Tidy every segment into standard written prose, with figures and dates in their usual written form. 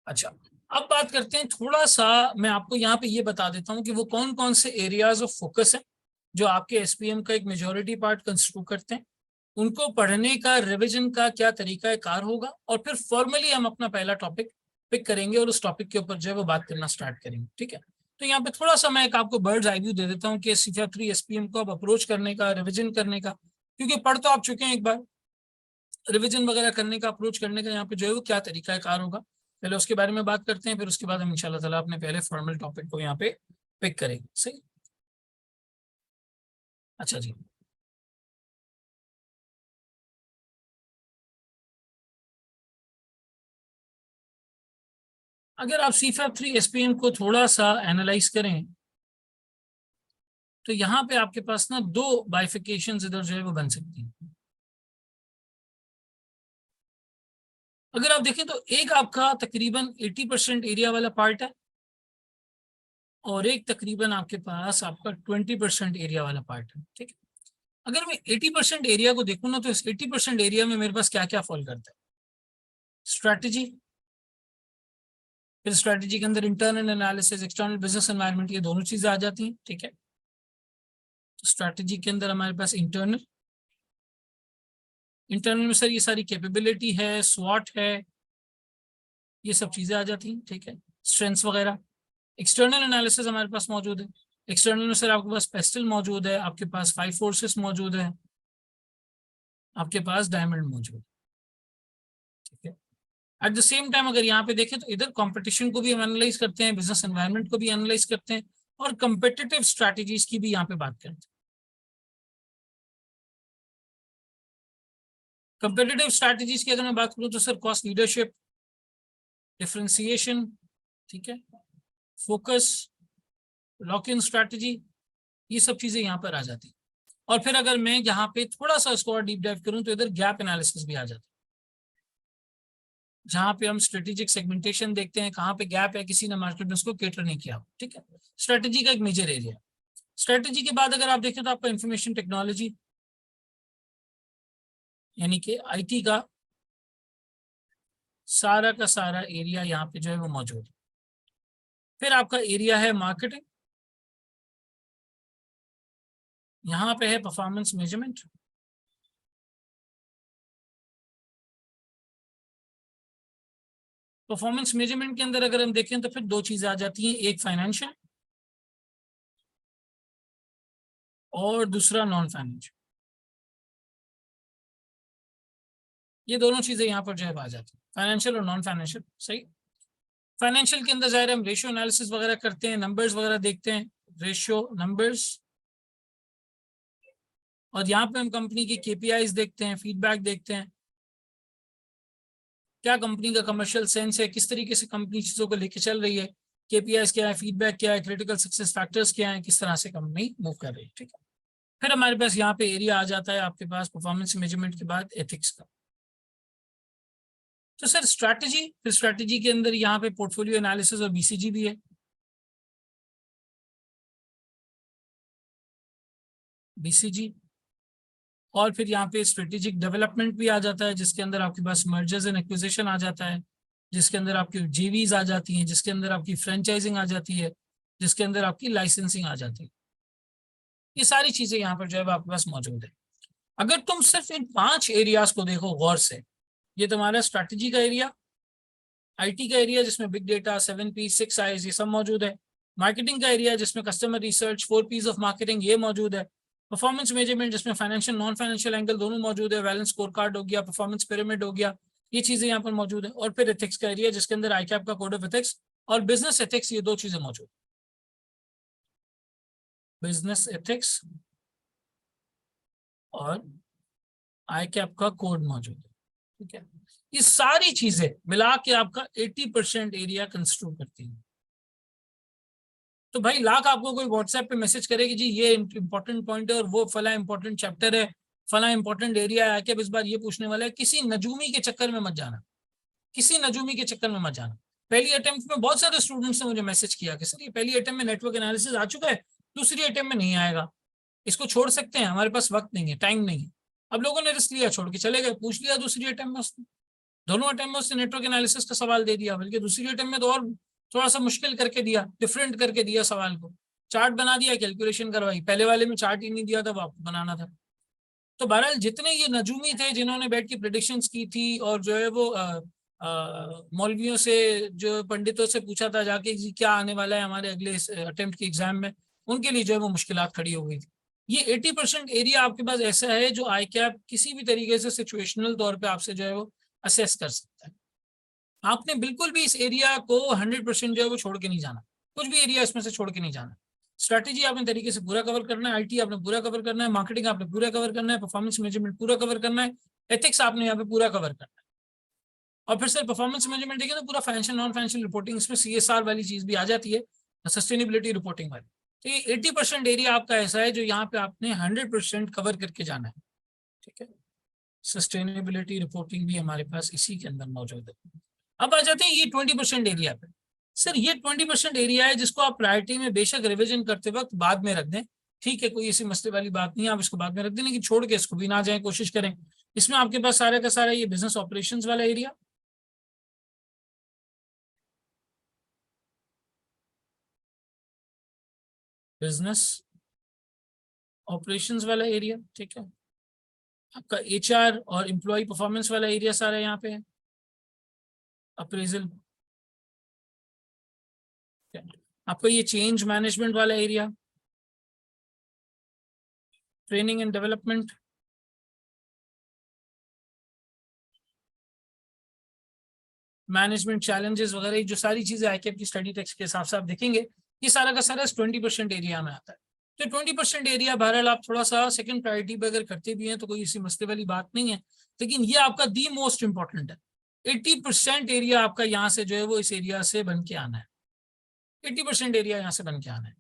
अच्छा, अब बात करते हैं थोड़ा सा। मैं आपको यहाँ पे ये बता देता हूँ कि वो कौन कौन से एरियाज ऑफ फोकस हैं जो आपके एसपीएम का एक मेजॉरिटी पार्ट कंस्टिट्यूट करते हैं। उनको पढ़ने का, रिवीजन का क्या तरीका कार होगा, और फिर फॉर्मली हम अपना पहला टॉपिक पिक करेंगे और उस टॉपिक के ऊपर जो है वो बात करना स्टार्ट करेंगे। ठीक है, तो यहाँ पे थोड़ा सा मैं एक आपको बर्ड्स आई व्यू दे देता हूँ कि CFA3 एसपीएम को अब अप्रोच करने का, रिविजन करने का, क्योंकि पढ़ तो आप चुके हैं एक बार, रिवीजन वगैरह करने का, अप्रोच करने का यहाँ पे जो है वो क्या तरीका कार होगा, पहले उसके बारे में बात करते हैं, फिर उसके बाद हम इंशाल्लाह ताला अपने पहले फॉर्मल टॉपिक को यहाँ पे पिक करेंगे। सही। अच्छा जी, अगर आप CFA3 एसपीएम को थोड़ा सा एनालाइज करें तो यहाँ पे आपके पास ना दो बाइफिकेशन इधर जो है वो बन सकती हैं। अगर आप देखें तो एक आपका तकरीबन 80% एरिया वाला पार्ट है, और एक तकरीबन आपके पास आपका 20% एरिया वाला पार्ट है। ठीक है, अगर मैं 80% एरिया को देखूँ ना, तो इस 80% एरिया में मेरे पास क्या क्या फॉल करता है? स्ट्रैटेजी, फिर स्ट्रैटेजी के अंदर internal analysis, external business environment, ये दोनों चीजें आ जाती हैं। ठीक है, तो स्ट्रैटेजी के अंदर हमारे पास इंटरनल, इंटरनल में सर ये सारी कैपेबिलिटी है, स्वॉट है, ये सब चीजें आ जाती हैं। ठीक है, स्ट्रेंथ्स वगैरह। एक्सटर्नल एनालिसिस हमारे पास मौजूद है। एक्सटर्नल में सर आपके पास पेस्टल मौजूद है, आपके पास 5 फोर्सेस मौजूद है, आपके पास डायमंड मौजूद है। ठीक है, एट द सेम टाइम अगर यहाँ पे देखें तो इधर कंपटीशन को भी हम एनालाइज करते हैं, बिजनेस एनवायरनमेंट को भी एनालाइज करते हैं, और कंपेटिटिव स्ट्रैटेजीज की भी यहाँ पे बात करते हैं। कंपेटिटिव स्ट्रैटेजीज की अगर मैं बात करूँ तो सर कॉस्ट लीडरशिप, डिफरेंशिएशन, ठीक है, फोकस, लॉक इन स्ट्रैटेजी, ये सब चीजें यहाँ पर आ जाती है। और फिर अगर मैं यहाँ पे थोड़ा सा इसको और डीप डाइव करूँ तो इधर गैप एनालिसिस भी आ जाता है, जहाँ पे हम स्ट्रेटेजिक सेगमेंटेशन देखते हैं, कहाँ पे गैप है, किसी ने मार्केट में उसको केटर नहीं किया। ठीक है, स्ट्रेटेजी का एक मेजर एरिया। स्ट्रेटेजी के बाद अगर आप देखें तो आपका इंफॉर्मेशन टेक्नोलॉजी यानी कि IT का सारा का सारा एरिया यहाँ पे जो है वो मौजूद है। फिर आपका एरिया है मार्केटिंग, यहाँ पे है परफॉर्मेंस मेजरमेंट, परफॉर्मेंस मेजरमेंट के अंदर अगर हम देखें तो फिर दो चीजें आ जाती हैं, एक फाइनेंशियल और दूसरा नॉन फाइनेंशियल। ये दोनों चीजें यहाँ पर जो है आ जाती है, फाइनेंशियल और नॉन फाइनेंशियल। सही। फाइनेंशियल के अंदर जाहिर हम रेशियो एनालिसिस वगैरह करते हैं, नंबर्स वगैरह देखते हैं, रेशियो नंबर्स, और यहाँ पे हम कंपनी की KPIs देखते हैं, फीडबैक देखते हैं, क्या कंपनी का कमर्शियल सेंस है, किस तरीके से कंपनी चीजों को लेके चल रही है, KPIs क्या है, फीडबैक क्या है, क्रिटिकल सक्सेस फैक्टर्स क्या है, किस तरह से कंपनी मूव कर रही है। ठीक है, फिर हमारे पास यहाँ पे एरिया आ जाता है आपके पास परफॉर्मेंस मेजरमेंट के बाद एथिक्स का। तो सर स्ट्रैटेजी, फिर स्ट्रैटेजी के अंदर यहाँ पे पोर्टफोलियो एनालिसिस और BCG भी है, BCG, और फिर यहाँ पे स्ट्रेटेजिक डेवलपमेंट भी आ जाता है, जिसके अंदर आपके पास मर्जर्स एंड एक्विजिशन आ जाता है, जिसके अंदर आपकी JVs आ जाती हैं, जिसके अंदर आपकी फ्रेंचाइजिंग आ जाती है, जिसके अंदर आपकी लाइसेंसिंग आ जाती है। ये सारी चीजें यहाँ पर जो है आपके पास मौजूद है। अगर तुम सिर्फ इन 5 एरियाज को देखो गौर से, ये तुम्हारा स्ट्रैटेजी का एरिया, IT का एरिया जिसमें बिग डेटा, 7P 6 I's ये सब मौजूद है, मार्केटिंग का एरिया जिसमें customer research, 4P's of marketing ये मौजूद है, परफॉर्मेंस मेजरमेंट जिसमें फाइनेंशियल नॉन फाइनेंशियल एंगल दोनों मौजूद है, बैलेंस स्कोर कार्ड हो गया, परफॉर्मेंस पिरामिड हो गया, ये चीजें यहाँ पर मौजूद है, और फिर एथिक्स का एरिया जिसके अंदर ICAP का कोड ऑफ एथिक्स और बिजनेस एथिक्स, ये दो चीजें मौजूद, बिजनेस एथिक्स और ICAP का कोड मौजूद है। ठीक है, ये सारी चीजें मिला के आपका 80% एरिया कंस्टिट्यूट करती है। तो भाई लाख आपको कोई व्हाट्सएप पे मैसेज करे कि जी ये इंपॉर्टेंट पॉइंट है और वो फला इंपॉर्टेंट चैप्टर है, फला इंपॉर्टेंट एरिया है, कि इस बार ये पूछने वाला है, किसी नजूमी के चक्कर में मत जाना, किसी नजूमी के चक्कर में मत जाना। पहली अटेम्प्ट में बहुत सारे स्टूडेंट्स ने मुझे मैसेज किया कि सर ये पहली अटेम्प्ट में नेटवर्क एनालिसिस आ चुका है, दूसरी अटेम्प्ट में नहीं आएगा, इसको छोड़ सकते हैं, हमारे पास वक्त नहीं है, टाइम नहीं है। अब लोगों ने रिस्क लिया, छोड़ के चले गए, पूछ लिया दूसरी अटेम्प्ट में उसने। दोनों अटेम्प्ट में उसने नेटवर्क एनालिसिस का सवाल दे दिया, बल्कि दूसरी अटेम्प्ट में तो और थोड़ा सा मुश्किल करके दिया, डिफरेंट करके दिया सवाल को, चार्ट बना दिया, कैलकुलेशन करवाई। पहले वाले में चार्ट ही नहीं दिया था, वो आपको बनाना था। तो बहरहाल जितने ये नजूमी थे जिन्होंने बैठ के प्रेडिक्शंस की थी, और जो है वो मौलवियों से, जो पंडितों से पूछा था जाके जी क्या आने वाला है हमारे अगले अटेम्प्ट के एग्जाम में, उनके लिए जो है वो मुश्किलात खड़ी हो गई थी। ये 80% एरिया आपके पास ऐसा है जो आई कैप किसी भी तरीके से सिचुएशनल तौर पे आपसे जो है वो असेस कर सकता है। आपने बिल्कुल भी इस एरिया को 100% जो है वो छोड़ के नहीं जाना, कुछ भी एरिया इसमें से छोड़ के नहीं जाना। स्ट्रैटेजी आपने तरीके से पूरा कवर करना है, आईटी आपने पूरा कवर करना है, मार्केटिंग आपने पूरा कवर करना है, परफॉर्मेंस मैनेजमेंट पूरा कवर करना है, एथिक्स आपने यहाँ पे पूरा कवर करना है। और फिर सर परफॉर्मेंस मैनेजमेंट देखिए तो पूरा फाइनेंशियल नॉन फाइनेंशियल रिपोर्टिंग, इसमें सीएसआर वाली चीज भी आ जाती है, सस्टेनेबिलिटी रिपोर्टिंग वाली। तो ये 80% एरिया आपका ऐसा है जो यहाँ पे आपने 100% कवर करके जाना है। ठीक है, सस्टेनेबिलिटी रिपोर्टिंग भी हमारे पास इसी के अंदर मौजूद है। अब आ जाते हैं ये 20% एरिया पे। सर ये 20% एरिया है जिसको आप प्रायोरिटी में बेशक रिविजन करते वक्त बाद में रख दें, ठीक है, कोई ऐसी मसले वाली बात नहीं है, आप इसको बाद में रख दें, लेकिन छोड़ के इसको भी ना जाए, कोशिश करें। इसमें आपके पास सारा का सारा ये बिजनेस ऑपरेशंस वाला एरिया, बिजनेस ऑपरेशंस वाला एरिया, ठीक है, आपका एचआर और एम्प्लॉय परफॉर्मेंस वाला एरिया सारा यहाँ पे है, अप्रेजल, आपका ये चेंज मैनेजमेंट वाला area, training and development, management challenges वगैरह, जो सारी चीजें आईकेप की स्टडी टेक्स्ट के हिसाब से आप देखेंगे, ये सारा का सारा 20% एरिया में आता है। तो 20% एरिया बहरहाल आप थोड़ा सा सेकंड प्रायोरिटी पे अगर करते भी हैं तो कोई इसी मसले वाली बात नहीं है, लेकिन ये आपका दी मोस्ट इंपॉर्टेंट है। 80% एरिया आपका यहाँ से जो है वो इस एरिया से बन के आना है, 80% एरिया यहाँ से बन के आना है।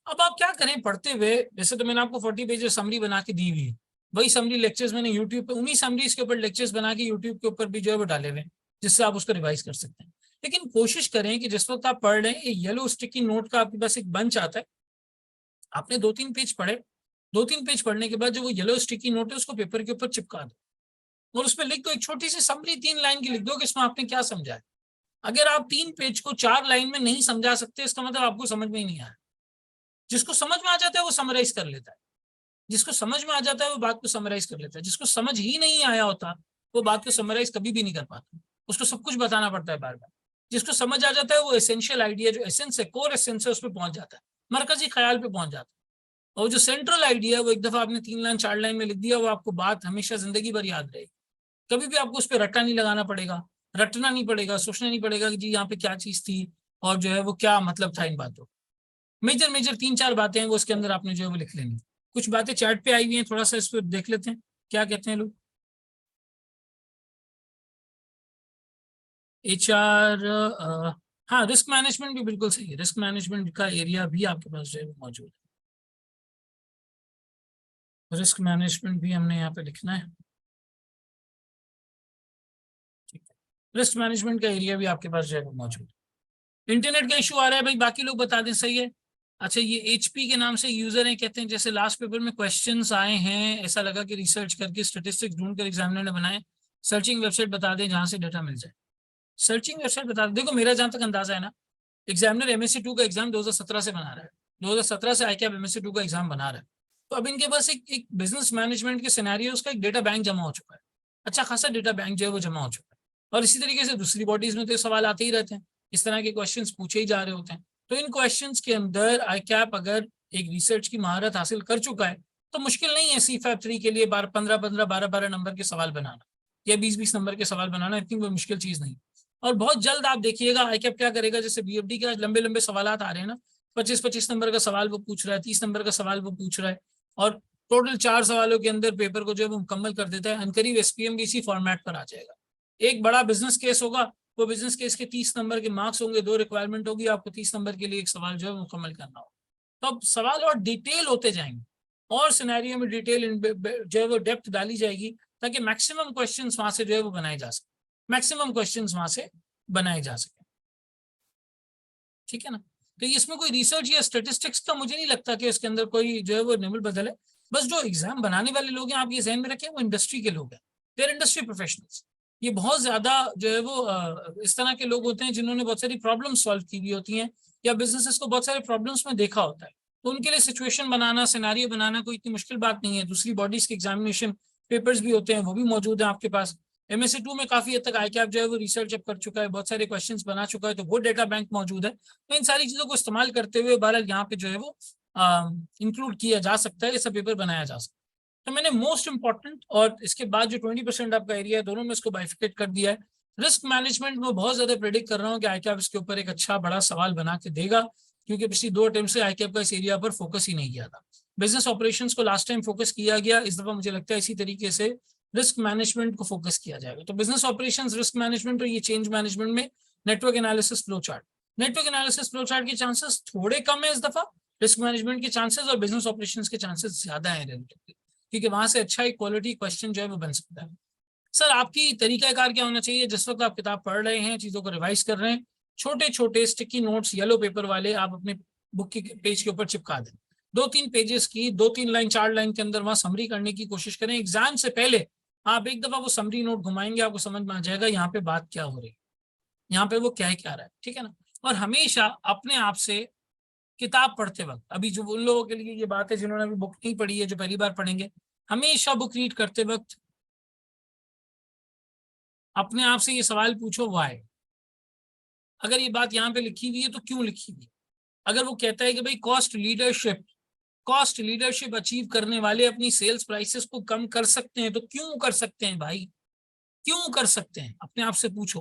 अब आप क्या करें पढ़ते हुए, जैसे तो मैंने आपको 40 पेज समरी बना के दी हुई है, वही समरी लेक्चर्स मैंने यूट्यूब पे, उन्हीं समरीज के ऊपर लेक्चर्स बना के यूट्यूब के ऊपर भी जो है वो डाले हुए, जिससे आप उसको रिवाइज कर सकते हैं। लेकिन कोशिश करें कि जिस वक्त आप पढ़ रहे हैं, ये येलो स्टिकी नोट का आपके पास एक बंच आता है, आपने 2-3 पेज पढ़े, 2-3 पेज पढ़ने के बाद जो वो येलो स्टिकी नोट है उसको पेपर के ऊपर चिपका दो, और उसमें लिख दो एक छोटी सी समरी 3 लाइन की लिख दो कि इसमें आपने क्या समझा है। अगर आप 3 पेज को 4 लाइन में नहीं समझा सकते, इसका मतलब आपको समझ में ही नहीं आया। जिसको समझ में आ जाता है वो समराइज कर लेता है, जिसको समझ में आ जाता है वो बात को समराइज कर लेता है, जिसको समझ ही नहीं आया होता वो बात को समराइज कभी भी नहीं कर पाता, उसको सब कुछ बताना पड़ता है बार बार। जिसको समझ आ जाता है वो एसेंशियल आइडिया, जो एसेंस है, कोर एसेंस है, उस पर पहुंच जाता है, मरकजी ख्याल पे पहुंच जाता है। और जो सेंट्रल आइडिया है वो एक दफा आपने 3 लाइन 4 लाइन में लिख दिया, वो आपको बात हमेशा जिंदगी भर याद रहेगी। कभी भी आपको उस पर रट्टा नहीं लगाना पड़ेगा, रटना नहीं पड़ेगा, सोचना नहीं पड़ेगा कि जी यहाँ पे क्या चीज थी और जो है वो क्या मतलब था इन बातों। मेजर मेजर 3-4 बातें हैं वो उसके अंदर आपने जो है वो लिख लेनी। कुछ बातें चैट पे आई हुई हैं, थोड़ा सा इस पर देख लेते हैं क्या कहते हैं लोग। एचआर, हाँ, रिस्क मैनेजमेंट भी बिल्कुल सही है, रिस्क मैनेजमेंट का एरिया भी आपके पास जो है वो मौजूद है, रिस्क मैनेजमेंट भी हमने यहाँ पे लिखना है। ठीक है, रिस्क मैनेजमेंट का एरिया भी आपके पास जो है वो मौजूद है। इंटरनेट का इशू आ रहा है भाई, बाकी लोग बता दें, सही है। अच्छा, ये एचपी के नाम से यूजर है, कहते हैं जैसे लास्ट पेपर में क्वेश्चंस आए हैं, ऐसा लगा कि रिसर्च करके स्टेटिस्टिक्स ढूंढ कर एग्जामिनर ने बनाए, सर्चिंग वेबसाइट बता दें जहां से डाटा मिल जाए। सर्चिंग वेबसाइट बता दें, देखो मेरा जहां तक अंदाजा है ना, एग्जामिनर एमएससी 2 का एग्जाम 2017 से बना रहा है, 2017 से आईकैप एमएससी 2 का एग्जाम बना रहा है। तो अब इनके पास एक बिजनेस मैनेजमेंट के सिनेरियोस का एक डेटा बैंक जमा हो चुका है, अच्छा खासा डेटा बैंक जो है वो जमा हो चुका है। और इसी तरीके से दूसरी बॉडीज में तो सवाल आते ही रहते हैं, इस तरह के क्वेश्चंस पूछे ही जा रहे होते हैं। तो इन क्वेश्चंस के अंदर आईकैप अगर एक रिसर्च की महारत हासिल कर चुका है तो मुश्किल नहीं है CFAP 3 के लिए 15-15, 12-12 नंबर के सवाल बनाना या 20-20 नंबर के सवाल बनाना, इतनी कोई मुश्किल चीज नहीं। और बहुत जल्द आप देखिएगा आईकैप क्या करेगा, जैसे BFD के लंबे लंबे सवाल आ रहे हैं ना, 25-25 नंबर का सवाल वो पूछ रहा है, 30 नंबर का सवाल वो पूछ रहा है, और टोटल 4 सवालों के अंदर पेपर को जो है वो मुकम्मल कर देता है। अनकरीब SPM भी इसी फॉर्मेट पर आ जाएगा। एक बड़ा बिजनेस केस होगा, वो बिजनेस केस के 30 नंबर के मार्क्स होंगे, 2 रिक्वायरमेंट होगी, आपको 30 नंबर के लिए एक सवाल जो है मुकम्मल करना होगा। तो अब सवाल और डिटेल होते जाएंगे और सिनेरियो में डिटेल जो है वो डेप्थ डाली जाएगी, ताकि मैक्सिमम क्वेश्चंस वहां से जो है वो बनाए जा सके, मैक्सिमम क्वेश्चंस वहां से बनाए जा सके। ठीक है ना, तो इसमें कोई रिसर्च या स्टेटिस्टिक्स का मुझे नहीं लगता कि इसके अंदर कोई जो है वो निमल बदल है। बस जो एग्जाम बनाने वाले लोग हैं, आप ये ध्यान में रखें, वो इंडस्ट्री के लोग हैं, देयर इंडस्ट्री प्रोफेशनल्स। ये बहुत ज्यादा जो है वो इस तरह के लोग होते हैं जिन्होंने बहुत सारी प्रॉब्लम सॉल्व की हुई होती हैं या बिजनेसेस को बहुत सारे प्रॉब्लम्स में देखा होता है, तो उनके लिए सिचुएशन बनाना, सिनेरियो बनाना कोई इतनी मुश्किल बात नहीं है। दूसरी बॉडीज के एग्जामिनेशन पेपर्स भी होते हैं, वो भी मौजूद है आपके पास। MSc2 में काफी हद तक ICAP जो है वो रिसर्च अब कर चुका है, बहुत सारे क्वेश्चंस बना चुका है, तो वो डेटा बैंक मौजूद है। तो इन सारी चीजों को इस्तेमाल करते हुए बहरहाल यहाँ पे जो है वो इंक्लूड किया जा सकता है, ऐसा पेपर बनाया जा सकता है। तो मैंने मोस्ट इंपॉर्टेंट और इसके बाद जो 20% आपका एरिया है, दोनों में इसको बाइफिकेट कर दिया है। रिस्क मैनेजमेंट में बहुत ज्यादा प्रेडिक्ट कर रहा हूँ कि ICAP इसके ऊपर एक अच्छा बड़ा सवाल बना के देगा, क्योंकि पिछली 2 अटेम्प्ट से ICAP का इस एरिया पर फोकस ही नहीं किया था। बिजनेस ऑपरेशंस को लास्ट टाइम फोकस किया गया, इस दफा मुझे लगता है इसी तरीके से रिस्क मैनेजमेंट को फोकस किया जाएगा। तो बिजनेस ऑपरेशंस, रिस्क मैनेजमेंट और ये चेंज मैनेजमेंट में network analysis, flow chart. Network analysis, flow chart के चांसेस थोड़े कम है इस दफा, रिस्क मैनेजमेंट के चांसेस और बिजनेस ऑपरेशंस के चांसेस ज्यादा है रिलेटिवली, क्योंकि वहां से अच्छा एक क्वालिटी क्वेश्चन जो है वो बन सकता है। सर आपकी तरीकाकार क्या होना चाहिए? जिस वक्त आप किताब पढ़ रहे हैं, चीजों को रिवाइज कर रहे हैं, छोटे छोटे स्टिकी नोट्स येलो पेपर वाले आप अपने बुक के पेज के ऊपर चिपका दें। 2-3 पेजेस की 2-3 लाइन 4 लाइन के अंदर वहां समरी करने की कोशिश करें। एग्जाम से पहले आप एक दफा वो समरी नोट घुमाएंगे, आपको समझ में आ जाएगा यहाँ पे बात क्या हो रही है, यहाँ पे वो क्या है, क्या रहा है, ठीक है ना। और हमेशा अपने आप से किताब पढ़ते वक्त, अभी जो उन लोगों के लिए ये बात है जिन्होंने अभी बुक नहीं पढ़ी है, जो पहली बार पढ़ेंगे, हमेशा बुक रीड करते वक्त अपने आप से ये सवाल पूछो, वाई। अगर ये बात यहाँ पे लिखी हुई है तो क्यों लिखी हुई है? अगर वो कहता है कि भाई कॉस्ट लीडरशिप अचीव करने वाले अपनी सेल्स प्राइसेस को कम कर सकते हैं, तो क्यों कर सकते हैं भाई? क्यों कर सकते हैं, अपने आप से पूछो।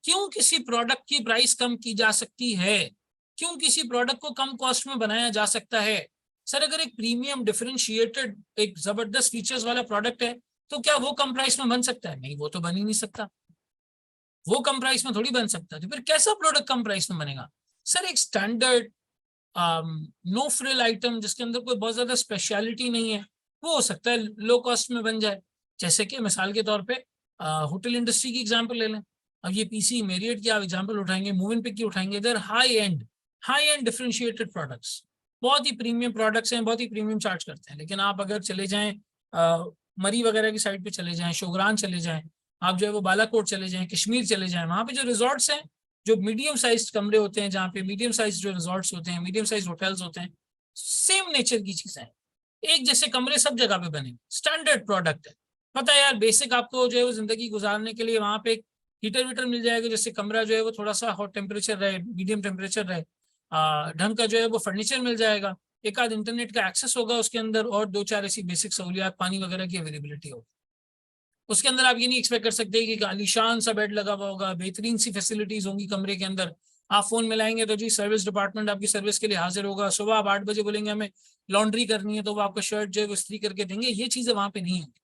क्यों किसी प्रोडक्ट की प्राइस कम की जा सकती है? क्यों किसी प्रोडक्ट को कम कॉस्ट में बनाया जा सकता है? सर अगर एक प्रीमियम डिफरेंशिएटेड एक जबरदस्त फीचर्स वाला प्रोडक्ट है, तो क्या वो कम प्राइस में बन सकता है? नहीं, वो तो बन ही नहीं सकता। वो कम प्राइस में थोड़ी बन सकता है, तो फिर कैसा प्रोडक्ट कम प्राइस में बनेगा? सर एक स्टैंडर्ड नो फ्रिल आइटम जिसके अंदर कोई बहुत ज्यादा स्पेशलिटी नहीं है, वो हो सकता है लो कॉस्ट में बन जाए। जैसे कि मिसाल के तौर पे होटल इंडस्ट्री की एग्जांपल ले लें। अब ये PC मेरियट की आप एग्जांपल उठाएंगे, मूव इन पिक की उठाएंगे, इधर हाई एंड डिफरेंशिएटेड प्रोडक्ट्स, बहुत ही प्रीमियम प्रोडक्ट्स हैं, बहुत ही प्रीमियम चार्ज करते हैं। लेकिन आप अगर चले जाएं मरी वगैरह की साइड पे चले जाएं, शोगरान चले जाएं, आप जो है वो बालाकोट चले जाएं, कश्मीर चले जाएं, वहां पे जो रिजॉर्ट्स हैं, जो मीडियम साइज कमरे होते हैं, जहाँ पे मीडियम साइज जो रिजॉर्ट्स होते हैं, मीडियम साइज होटल्स होते हैं, सेम नेचर की चीजें हैं, एक जैसे कमरे सब जगह पे बने, स्टैंडर्ड प्रोडक्ट है। पता है यार, बेसिक आपको जो है वो जिंदगी गुजारने के लिए वहां पे एक हीटर वीटर मिल जाएगा, जिससे कमरा जो है वो थोड़ा सा हॉट टेम्परेचर रहे, मीडियम टेम्परेचर रहे, ढंग का जो है वो फर्नीचर मिल जाएगा, एक आध इंटरनेट का एक्सेस होगा उसके अंदर, और 2-4 ऐसी बेसिक सहूलियात, पानी वगैरह की अवेलेबिलिटी होगी। उसके अंदर आप ये नहीं एक्सपेक्ट कर सकते कि आलीशान सा बेड लगा हुआ होगा, बेहतरीन सी फैसिलिटीज होंगी कमरे के अंदर। आप फोन मिलाएंगे तो जी सर्विस डिपार्टमेंट आपकी सर्विस के लिए हाजिर होगा, सुबह आप 8 बजे बोलेंगे हमें लॉन्ड्री करनी है, तो वो आपका शर्ट जो है वो इस्त्री करके देंगे। ये चीजें वहां पे नहीं होंगी।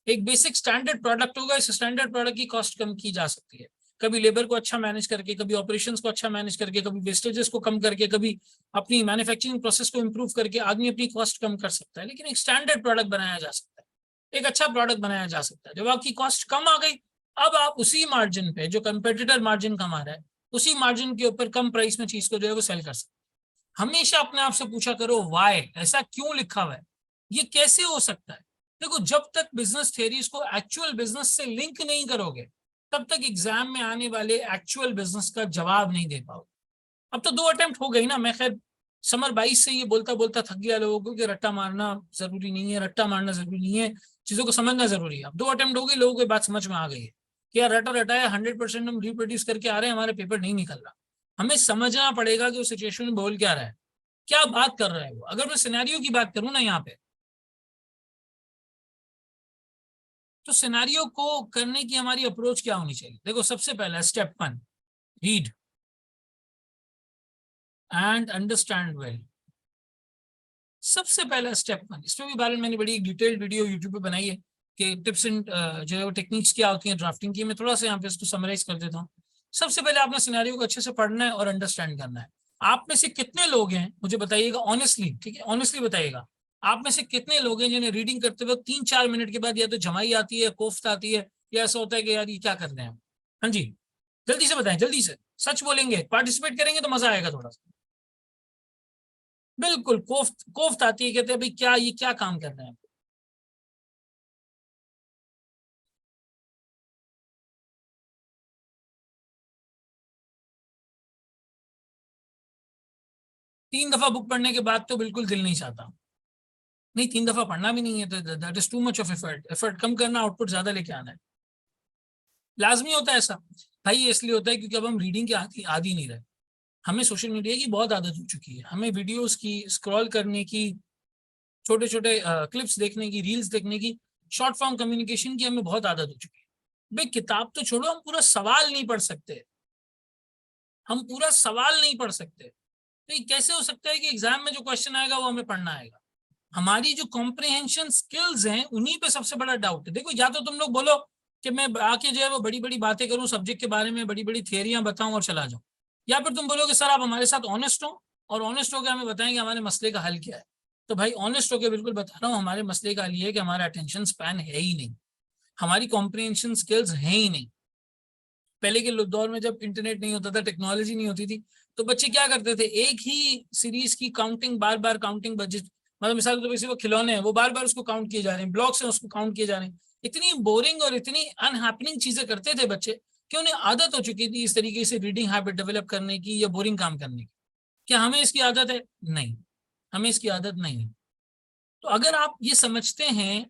एक बेसिक स्टैंडर्ड प्रोडक्ट होगा, इस स्टैंडर्ड प्रोडक्ट की कॉस्ट कम की जा सकती है, कभी लेबर को अच्छा मैनेज करके, कभी ऑपरेशंस को अच्छा मैनेज करके, कभी वेस्टेजेस को कम करके, कभी अपनी मैन्युफैक्चरिंग प्रोसेस को इंप्रूव करके आदमी अपनी कॉस्ट कम कर सकता है। लेकिन एक स्टैंडर्ड प्रोडक्ट बनाया जा सकता है, एक अच्छा प्रोडक्ट बनाया जा सकता है। जब आपकी कॉस्ट कम आ गई, अब आप उसी मार्जिन पे जो कंपेटिटर मार्जिन कमा रहा है, उसी मार्जिन के ऊपर कम प्राइस में चीज को जो है वो सेल कर सकते हैं। हमेशा अपने आप से पूछा करो, वाई, ऐसा क्यों लिखा हुआ है, ये कैसे हो सकता है? देखो, जब तक बिजनेस थ्योरीज को एक्चुअल बिजनेस से लिंक नहीं करोगे, तब तक एग्जाम में आने वाले एक्चुअल बिजनेस का जवाब नहीं दे पाओगे। अब तो 2 अटेम्प्ट हो गई ना, मैं खैर समर 22 से ये बोलता बोलता थक गया लोगों को कि रट्टा मारना जरूरी नहीं है, रट्टा मारना जरूरी नहीं है, चीजों को समझना जरूरी है। अब 2 अटेम्प्ट हो गई, लोगों को बात समझ में आ गई है कि यार रटा रटाया 100% हम रिप्रोड्यूस करके आ रहे हैं, हमारे पेपर नहीं निकल रहा। हमें समझना पड़ेगा कि उस सिचुएशन में बोल क्या रहा है, क्या बात कर रहा है वो। अगर मैं सिनेरियो की बात करूं ना यहाँ पे, तो सिनेरियो को करने की हमारी अप्रोच क्या होनी चाहिए? देखो, सबसे पहला step 1, read and understand well. सबसे पहला स्टेप 1, इसमें भी बारे में मैंने बड़ी एक डिटेल्ड वीडियो यूट्यूब पे बनाई है कि टिप्स एंड जो है वो टेक्निक्स क्या होती हैं ड्राफ्टिंग की। मैं थोड़ा सा यहाँ पे इसको समराइज कर देता हूँ। सबसे पहले आपने सिनेरियो को अच्छे से पढ़ना है और अंडरस्टैंड करना है। आप में से कितने लोग हैं, मुझे बताइएगा ऑनेस्टली, ठीक है, ऑनेस्टली बताइएगा, आप में से कितने लोग हैं जिन्हें रीडिंग करते वक्त 3-4 मिनट के बाद या तो जमाई आती है, कोफ्त आती है, या ऐसा होता है कि यार ये क्या कर रहे हैं हम? हाँ जी, जल्दी से बताएं, जल्दी से, सच बोलेंगे, पार्टिसिपेट करेंगे तो मजा आएगा थोड़ा सा। बिल्कुल, कोफ्त कोफ्त आती है, कहते हैं भाई क्या ये क्या काम कर रहे हैं। 3 दफा बुक पढ़ने के बाद तो बिल्कुल दिल नहीं चाहता, नहीं 3 दफा पढ़ना भी नहीं है, तो that is too much of effort कम करना, आउटपुट ज्यादा लेके आना है। लाजमी होता है ऐसा भाई, ये इसलिए होता है क्योंकि अब हम रीडिंग के आदी नहीं रहे, हमें सोशल मीडिया की बहुत आदत हो चुकी है, हमें वीडियोस की स्क्रॉल करने की, छोटे छोटे क्लिप्स देखने की, रील्स देखने की, शॉर्ट फॉर्म कम्युनिकेशन की हमें बहुत आदत हो चुकी है। भाई किताब तो छोड़ो, हम पूरा सवाल नहीं पढ़ सकते, हम पूरा सवाल नहीं पढ़ सकते, तो ये कैसे हो सकता है कि एग्जाम में जो क्वेश्चन आएगा वो हमें पढ़ना आएगा? हमारी जो कॉम्प्रिहेंशन स्किल्स हैं उन्हीं पे सबसे बड़ा डाउट है। देखो, या तो तुम लोग बोलो कि मैं आके जो है वो बड़ी बड़ी बातें करूं सब्जेक्ट के बारे में, बड़ी बड़ी थियरियां बताऊं और चला जाऊं, या फिर तुम बोलो कि सर आप हमारे साथ ऑनेस्ट हो और ऑनेस्ट होकर हमें बताएं कि हमारे मसले का हल क्या है। तो भाई ऑनेस्ट होकर बिल्कुल बता रहा हूँ, हमारे मसले का हल ये है कि हमारा अटेंशन स्पैन है ही नहीं, हमारी कॉम्प्रिहेंशन स्किल्स है ही नहीं। पहले के दौर में जब इंटरनेट नहीं होता था, टेक्नोलॉजी नहीं होती थी, तो बच्चे क्या करते थे, एक ही सीरीज की काउंटिंग, बार बार काउंटिंग, मतलब मिसाल के तौर पर वो खिलौने हैं, वो बार बार उसको काउंट किए जा रहे हैं, ब्लॉक्स हैं उसको काउंट किए जा रहे हैं। इतनी बोरिंग और इतनी अनहैपनिंग चीजें करते थे बच्चे कि उन्हें आदत हो चुकी थी इस तरीके से रीडिंग हैबिट डेवलप करने की या बोरिंग काम करने की। क्या हमें इसकी आदत है? नहीं, हमें इसकी आदत नहीं है। तो अगर आप ये समझते हैं,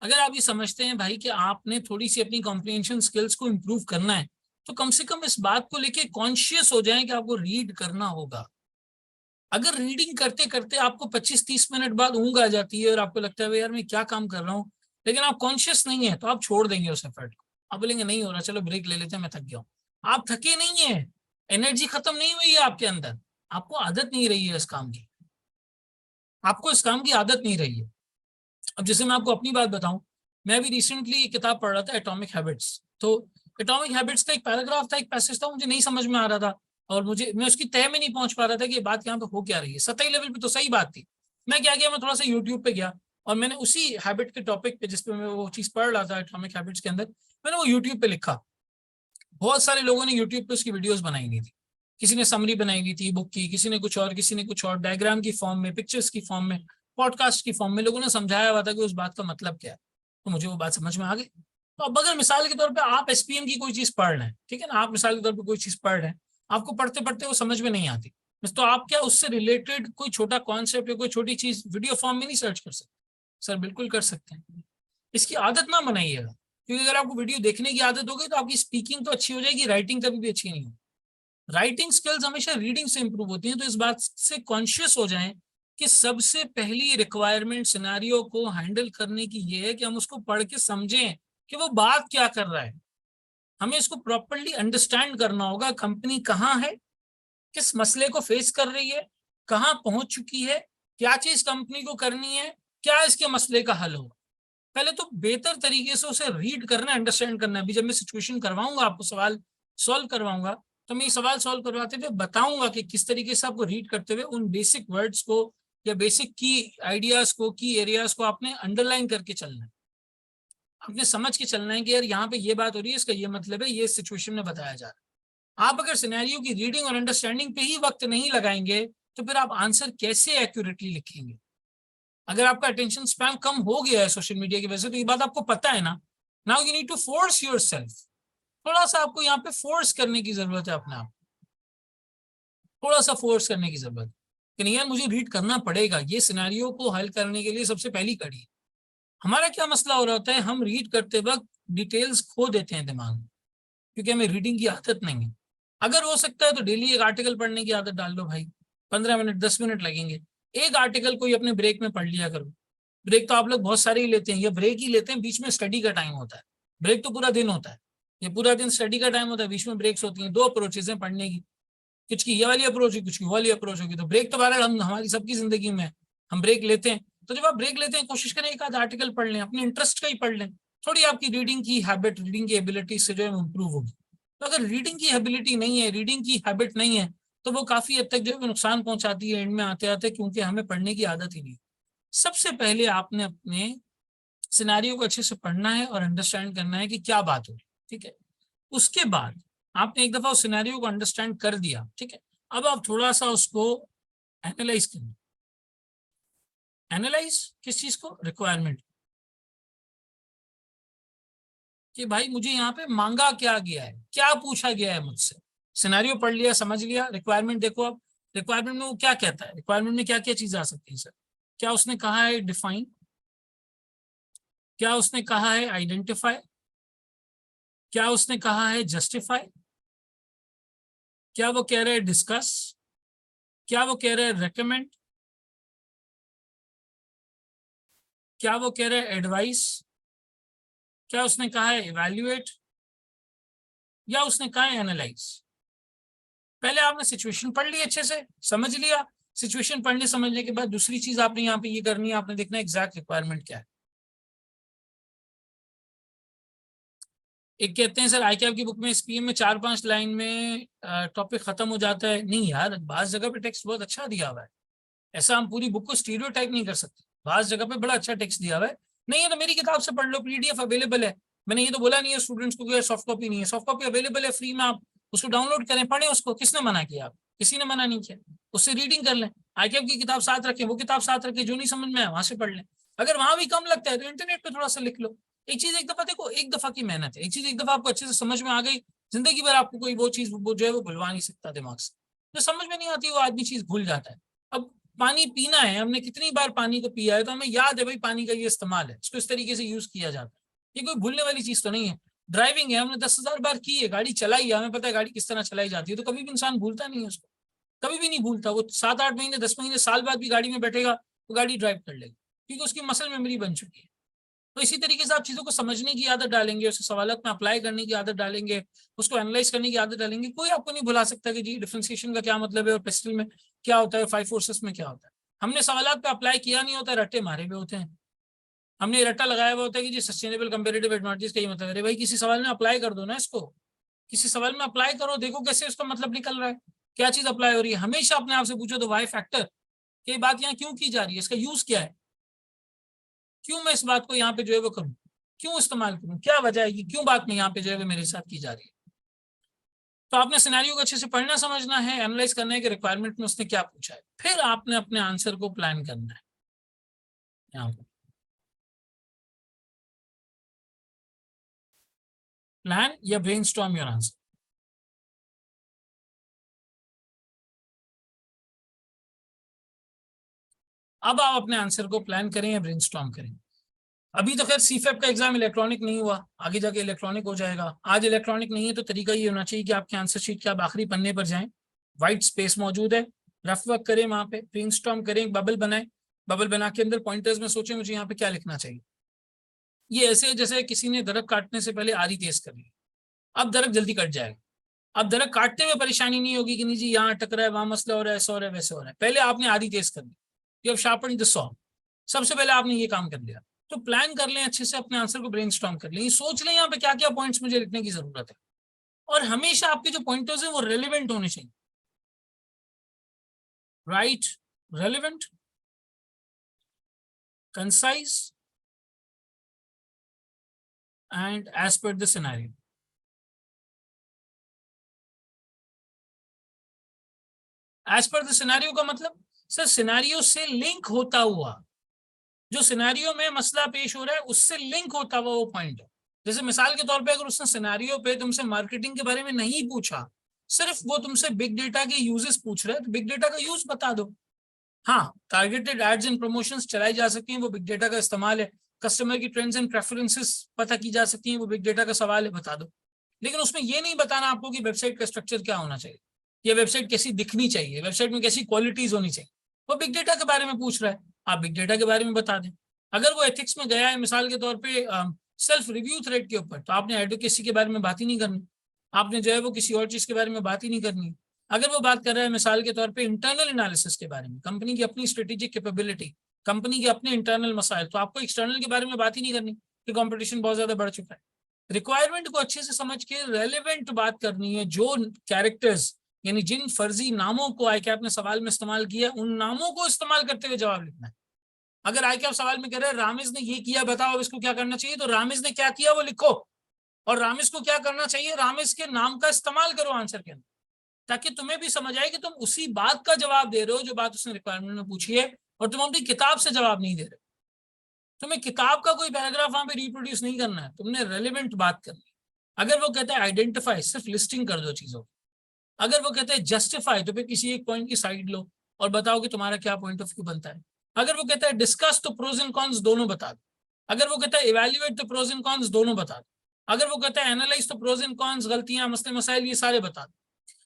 अगर आप ये समझते हैं भाई कि आपने थोड़ी सी अपनी कॉम्प्रिहेंशन स्किल्स को इम्प्रूव करना है, तो कम से कम इस बात को लेके कॉन्शियस हो जाएं कि आपको रीड करना होगा। अगर रीडिंग करते करते आपको 25-30 मिनट बाद ऊँग आ जाती है और आपको लगता है यार मैं क्या काम कर रहा हूँ, लेकिन आप कॉन्शियस नहीं है, तो आप छोड़ देंगे उस एफर्ट को। आप बोलेंगे नहीं हो रहा, चलो ब्रेक ले लेते हैं, मैं थक गया हूँ। आप थके नहीं है, एनर्जी खत्म नहीं हुई है आपके अंदर, आपको आदत नहीं रही है इस काम की, आपको इस काम की आदत नहीं रही है। अब जैसे मैं आपको अपनी बात बताऊं, मैं अभी रिसेंटली एक किताब पढ़ रहा था, एटॉमिक हैबिट्स। तो एटॉमिक हैबिट्स का एक पैराग्राफ था, एक पैसेज था, मुझे नहीं समझ में आ रहा था, और मैं उसकी तह में नहीं पहुंच पा रहा था कि ये बात यहाँ पे हो क्या रही है। सतही लेवल पे तो सही बात थी। मैं क्या किया, मैं थोड़ा सा यूट्यूब पे गया और मैंने उसी हैबिट के टॉपिक पे, जिसपे मैं वो चीज पढ़ रहा था एटॉमिक हैबिट्स के अंदर, मैंने वो यूट्यूब पे लिखा। बहुत सारे लोगों ने यूट्यूब पे उसकी वीडियोस बनाई हुई थी, किसी ने समरी बनाई हुई थी बुक की, किसी ने कुछ और, किसी ने कुछ और, डायग्राम की फॉर्म में, पिक्चर्स की फॉर्म में, पॉडकास्ट की फॉर्म में लोगों ने समझाया हुआ था कि उस बात का मतलब क्या है। तो मुझे वो बात समझ में आ गई। तो अब अगर मिसाल के तौर पे आप एसपीएम की कोई चीज पढ़ रहे हैं, ठीक है ना, आप मिसाल के तौर पे कोई चीज पढ़ रहे हैं, आपको पढ़ते पढ़ते वो समझ में नहीं आती, तो आप क्या उससे रिलेटेड कोई छोटा कॉन्सेप्ट या कोई छोटी चीज वीडियो फॉर्म में नहीं सर्च कर सकते? सर बिल्कुल कर सकते हैं। इसकी आदत ना बनाइएगा, क्योंकि अगर आपको वीडियो देखने की आदत हो गई तो आपकी स्पीकिंग तो अच्छी हो जाएगी, राइटिंग कभी भी अच्छी नहीं होगी। राइटिंग स्किल्स हमेशा रीडिंग से इंप्रूव होती हैं। तो इस बात से कॉन्शियस हो जाएं कि सबसे पहली रिक्वायरमेंट सिनेरियो को हैंडल करने की ये है कि हम उसको पढ़ के समझें कि वो बात क्या कर रहा है। हमें इसको प्रॉपरली अंडरस्टैंड करना होगा, कंपनी कहाँ है, किस मसले को फेस कर रही है, कहाँ पहुंच चुकी है, क्या चीज कंपनी को करनी है, क्या इसके मसले का हल होगा। पहले तो बेहतर तरीके से उसे रीड करना है, अंडरस्टैंड करना है। अभी जब मैं सिचुएशन करवाऊंगा, आपको सवाल सॉल्व करवाऊंगा, तो मैं ये सवाल सॉल्व करवाते हुए बताऊंगा कि किस तरीके से आपको रीड करते हुए उन बेसिक वर्ड्स को या बेसिक की आइडियाज को, की एरियाज को आपने अंडरलाइन करके चलना है। आपने समझ के चलना है कि यार यहाँ पे ये बात हो रही है, इसका ये मतलब है, ये सिचुएशन में बताया जा रहा है। आप अगर सिनेरियो की रीडिंग और अंडरस्टैंडिंग पे ही वक्त नहीं लगाएंगे, तो फिर आप आंसर कैसे एक्यूरेटली लिखेंगे? अगर आपका अटेंशन स्पैन कम हो गया है सोशल मीडिया की वजह से, तो ये बात आपको पता है ना। Now you need to force yourself. थोड़ा सा आपको यहाँ पे फोर्स करने की जरूरत है अपने आप, थोड़ा सा फोर्स करने की जरूरत है कि नहीं यार मुझे रीड करना पड़ेगा। ये सिनेरियो को हल करने के लिए सबसे पहली कड़ी है। हमारा क्या मसला हो रहा होता है, हम रीड करते वक्त डिटेल्स खो देते हैं दिमाग में, क्योंकि हमें रीडिंग की आदत नहीं है। अगर हो सकता है तो डेली एक आर्टिकल पढ़ने की आदत डाल दो भाई, 15 मिनट 10 मिनट लगेंगे, एक आर्टिकल कोई अपने ब्रेक में पढ़ लिया करो। ब्रेक तो आप लोग बहुत सारे ही लेते हैं, या ब्रेक ही लेते हैं, बीच में स्टडी का टाइम होता है। ब्रेक तो पूरा दिन होता है, ये पूरा दिन स्टडी का टाइम होता है, बीच में ब्रेक्स होती हैं। दो अप्रोचेज हैं पढ़ने की, कुछ की ये वाली अप्रोच है, कुछ की वो वाली अप्रोच होगी। तो ब्रेक तो बहरहाल हम हमारी सबकी जिंदगी में है, हम ब्रेक लेते हैं। तो जब आप ब्रेक लेते हैं, कोशिश करें एक आध आर्टिकल पढ़ लें, अपने इंटरेस्ट का ही पढ़ लें। थोड़ी आपकी रीडिंग की हैबिट, रीडिंग की एबिलिटी से जो है इम्प्रूव होगी। तो अगर रीडिंग की एबिलिटी नहीं है, रीडिंग की हैबिट नहीं है, तो वो काफी हद तक जो है नुकसान पहुंचाती है एंड में आते आते, क्योंकि हमें पढ़ने की आदत ही नहीं। सबसे पहले आपने अपने सिनेरियो को अच्छे से पढ़ना है और अंडरस्टैंड करना है कि क्या बात हो रही है, ठीक है। उसके बाद आपने एक दफा उस सिनेरियो को अंडरस्टैंड कर दिया, ठीक है, अब आप थोड़ा सा उसको एनालाइज करें। एनालाइज किस चीज को? रिक्वायरमेंट, कि भाई मुझे यहाँ पे मांगा क्या गया है, क्या पूछा गया है मुझसे। सिनेरियो पढ़ लिया, समझ लिया, रिक्वायरमेंट देखो। अब रिक्वायरमेंट में वो क्या कहता है, रिक्वायरमेंट में क्या क्या चीज आ सकती है सर? क्या उसने कहा है डिफाइन, क्या उसने कहा है आइडेंटिफाई, क्या उसने कहा है जस्टिफाई, क्या वो कह रहे हैं डिस्कस, क्या वो कह रहे हैं रेकमेंड, क्या वो कह रहे हैं एडवाइस, क्या उसने कहा है इवैल्यूएट, या उसने कहा है एनालाइज? पहले आपने सिचुएशन पढ़ ली, अच्छे से समझ लिया। सिचुएशन पढ़ने समझने के बाद दूसरी चीज आपने यहाँ पे ये करनी है, आपने देखना है एग्जैक्ट रिक्वायरमेंट क्या है। एक कहते हैं सर ICAP की बुक में SPM में 4-5 लाइन में टॉपिक खत्म हो जाता है। नहीं यार, बास जगह पे टेक्स्ट बहुत अच्छा दिया हुआ है, ऐसा हम पूरी बुक को स्टीरियोटाइप नहीं कर सकते। बास जगह पे बड़ा अच्छा टेक्स्ट दिया हुआ है। नहीं है तो मेरी किताब से पढ़ लो, PDF अवेलेबल है। मैंने ये तो बोला नहीं है स्टूडेंट्स को कि सॉफ्ट कॉपी नहीं है, सॉफ्ट कॉपी अवेलेबल है फ्री में, आप उसको डाउनलोड करें, पढ़ें उसको। किसने मना किया? आप किसी ने मना नहीं किया, उससे रीडिंग कर लें। ICAP की किताब साथ रखें, वो किताब साथ रखें, जो नहीं समझ में आए वहां से पढ़ लें। अगर वहां भी कम लगता है तो इंटरनेट पे थोड़ा सा लिख लो। एक चीज एक दफा देखो, एक दफा की मेहनत है, एक चीज एक दफा आपको अच्छे से समझ में आ गई, जिंदगी भर आपको कोई वो चीज जो है वो भुलवा नहीं सकता दिमाग से। जो समझ में नहीं आती वो आदमी चीज भूल जाता है। अब पानी पीना है, हमने कितनी बार पानी को पिया है तो हमें याद है भाई पानी का ये इस्तेमाल है, इसको इस तरीके से यूज किया जाता है। ये कोई भूलने वाली चीज तो नहीं है। ड्राइविंग है, हमने 10,000 बार की है, गाड़ी चलाई है, हमें पता है गाड़ी किस तरह चलाई जाती है, तो कभी भी इंसान भूलता नहीं है उसको, कभी भी नहीं भूलता। वो 7-8 महीने 10 महीने साल बाद भी गाड़ी में बैठेगा तो गाड़ी ड्राइव कर लेगा, क्योंकि उसकी मसल मेमोरी बन चुकी है। तो इसी तरीके से आप चीजों को समझने की आदत डालेंगे, उसे सवालत में अप्लाई करने की आदत डालेंगे, उसको एनालाइज करने की आदत डालेंगे, कोई आपको नहीं भुला सकता कि जी डिफरेंशिएशन का क्या मतलब है और पेस्टल में क्या होता है, 5 फोर्सेस में क्या होता है। हमने सवालत पे अप्लाई किया नहीं होता, रट्टे मारे हुए होते हैं। हमने रट्टा लगाया हुआ होता है कि जी सस्टेनेबल कंपेरेटिव एडवांटेज का ये मतलब है। अरे भाई किसी सवाल में अप्लाई कर दो ना इसको, किसी सवाल में अप्लाई करो, देखो कैसे उसका मतलब निकल रहा है, क्या चीज अप्लाई हो रही है। हमेशा अपने आप से पूछो तो वाई फैक्टर, ये बात यहाँ क्यों की जा रही है, इसका यूज क्या है, क्यों मैं इस बात को यहाँ पे जो है वो करूँ, क्यों इस्तेमाल करूँ, क्या वजह है कि क्यों बात में यहाँ पे जो है वो मेरे साथ की जा रही है। तो आपने सिनेरियो को अच्छे से पढ़ना समझना है, एनालाइज करना है कि रिक्वायरमेंट में उसने क्या पूछा है, फिर आपने अपने आंसर को प्लान करना है। यहाँ पे प्लान या ब्रेनस्टॉर्म योर आंसर। अब आप अपने आंसर को प्लान करें या ब्रेनस्टॉर्म करें। अभी तो खैर CFEP का एग्जाम इलेक्ट्रॉनिक नहीं हुआ, आगे जाके इलेक्ट्रॉनिक हो जाएगा। आज इलेक्ट्रॉनिक नहीं है तो तरीका ये होना चाहिए कि आपके आंसर शीट के आप आखिरी पन्ने पर जाएं, व्हाइट स्पेस मौजूद है, रफ वर्क करें, वहां पे ब्रेनस्टॉर्म करें, बबल बनाएं, बबल बना के अंदर पॉइंटर्स में सोचें मुझे यहाँ पे क्या लिखना चाहिए। ये ऐसे जैसे किसी ने दरख्त काटने से पहले आरी तेज कर ली, अब दरख्त जल्दी कट जाएगा। अब दरख्त काटते हुए परेशानी नहीं होगी कि नहीं जी यहाँ अटक रहा है, वहां मसला हो रहा है, ऐसा हो रहा है, वैसे हो रहा है। पहले आपने आरी तेज कर ली, you have sharpened the saw, सबसे पहले आपने ये काम कर लिया। तो प्लान कर लें अच्छे से, अपने आंसर को ब्रेनस्टॉर्म कर लें, सोच लें यहाँ पे क्या क्या पॉइंट्स मुझे लिखने की जरूरत है, और हमेशा आपके जो पॉइंटर्स हैं वो रेलिवेंट होने चाहिए। Right, relevant, concise and as per the scenario. As per the scenario का मतलब सर सिनेरियो से लिंक होता हुआ, जो सिनेरियो में मसला पेश हो रहा है उससे लिंक होता हुआ वो पॉइंट है। जैसे मिसाल के तौर पे अगर उसने सिनेरियो पे तुमसे मार्केटिंग के बारे में नहीं पूछा, सिर्फ वो तुमसे बिग डेटा के यूजेस पूछ रहे हैं, तो बिग डेटा का यूज बता दो। हाँ, टारगेटेड एड्स एंड प्रमोशंस चलाई जा सकती हैं, वो बिग डेटा का इस्तेमाल है। कस्टमर की ट्रेंड्स एंड प्रेफरेंसेस पता की जा सकती हैं, वो बिग डेटा का सवाल है, बता दो। लेकिन उसमें ये नहीं बताना आपको कि वेबसाइट का स्ट्रक्चर क्या होना चाहिए, या वेबसाइट कैसी दिखनी चाहिए, वेबसाइट में कैसी क्वालिटीज होनी चाहिए। वो बिग डेटा के बारे में पूछ रहा है, आप बिग डेटा के बारे में बता दें। अगर वो एथिक्स में गया है मिसाल के तौर पे सेल्फ रिव्यू थ्रेड के ऊपर, तो आपने एडवोकेसी के बारे में बात ही नहीं करनी, आपने जो है वो किसी और चीज के बारे में बात ही नहीं करनी। अगर वो बात कर रहा है मिसाल के तौर पे इंटरनल एनालिसिस के बारे में, कंपनी की अपनी स्ट्रेटेजिक कैपेबिलिटी, कंपनी के अपने इंटरनल मसाइल, तो आपको एक्सटर्नल के बारे में बात ही नहीं करनी कि कंपटीशन बहुत ज्यादा बढ़ चुका है। रिक्वायरमेंट को अच्छे से समझ के रेलेवेंट बात करनी है। जो कैरेक्टर्स यानी जिन फर्जी नामों को ICAP ने सवाल में इस्तेमाल किया, उन नामों को इस्तेमाल करते हुए जवाब लिखना है। अगर ICAP सवाल में कह रहे हैं रामिज ने ये किया, बताओ अब इसको क्या करना चाहिए, तो रामिज ने क्या किया वो लिखो, और रामिज को क्या करना चाहिए, रामिज के नाम का इस्तेमाल करो आंसर के अंदर, ताकि तुम्हें भी समझ आए कि तुम उसी बात का जवाब दे रहे हो जो बात उसने रिक्वायरमेंट में पूछी है, और तुम अपनी किताब से जवाब नहीं दे रहे। तुम्हें किताब का कोई पैराग्राफ वहां पे रिप्रोड्यूस नहीं करना है, तुमने रेलिवेंट बात करनी है। अगर वो कहता है आइडेंटिफाई, सिर्फ लिस्टिंग कर दो चीजों, अगर वो कहता है जस्टिफाई, तो फिर किसी एक पॉइंट की साइड लो और बताओ कि तुम्हारा क्या पॉइंट ऑफ व्यू बनता है। अगर वो कहता है डिस्कस, तो प्रोज एंड कॉन्स दोनों बता दो। अगर वो कहता है इवेल्युएट, तो प्रोज एंड कॉन्स दोनों बता दो। अगर वो कहता है एनालाइज, तो प्रोज एंड कॉन्स, गलतियां, मसले मसाइल, ये सारे बता दो।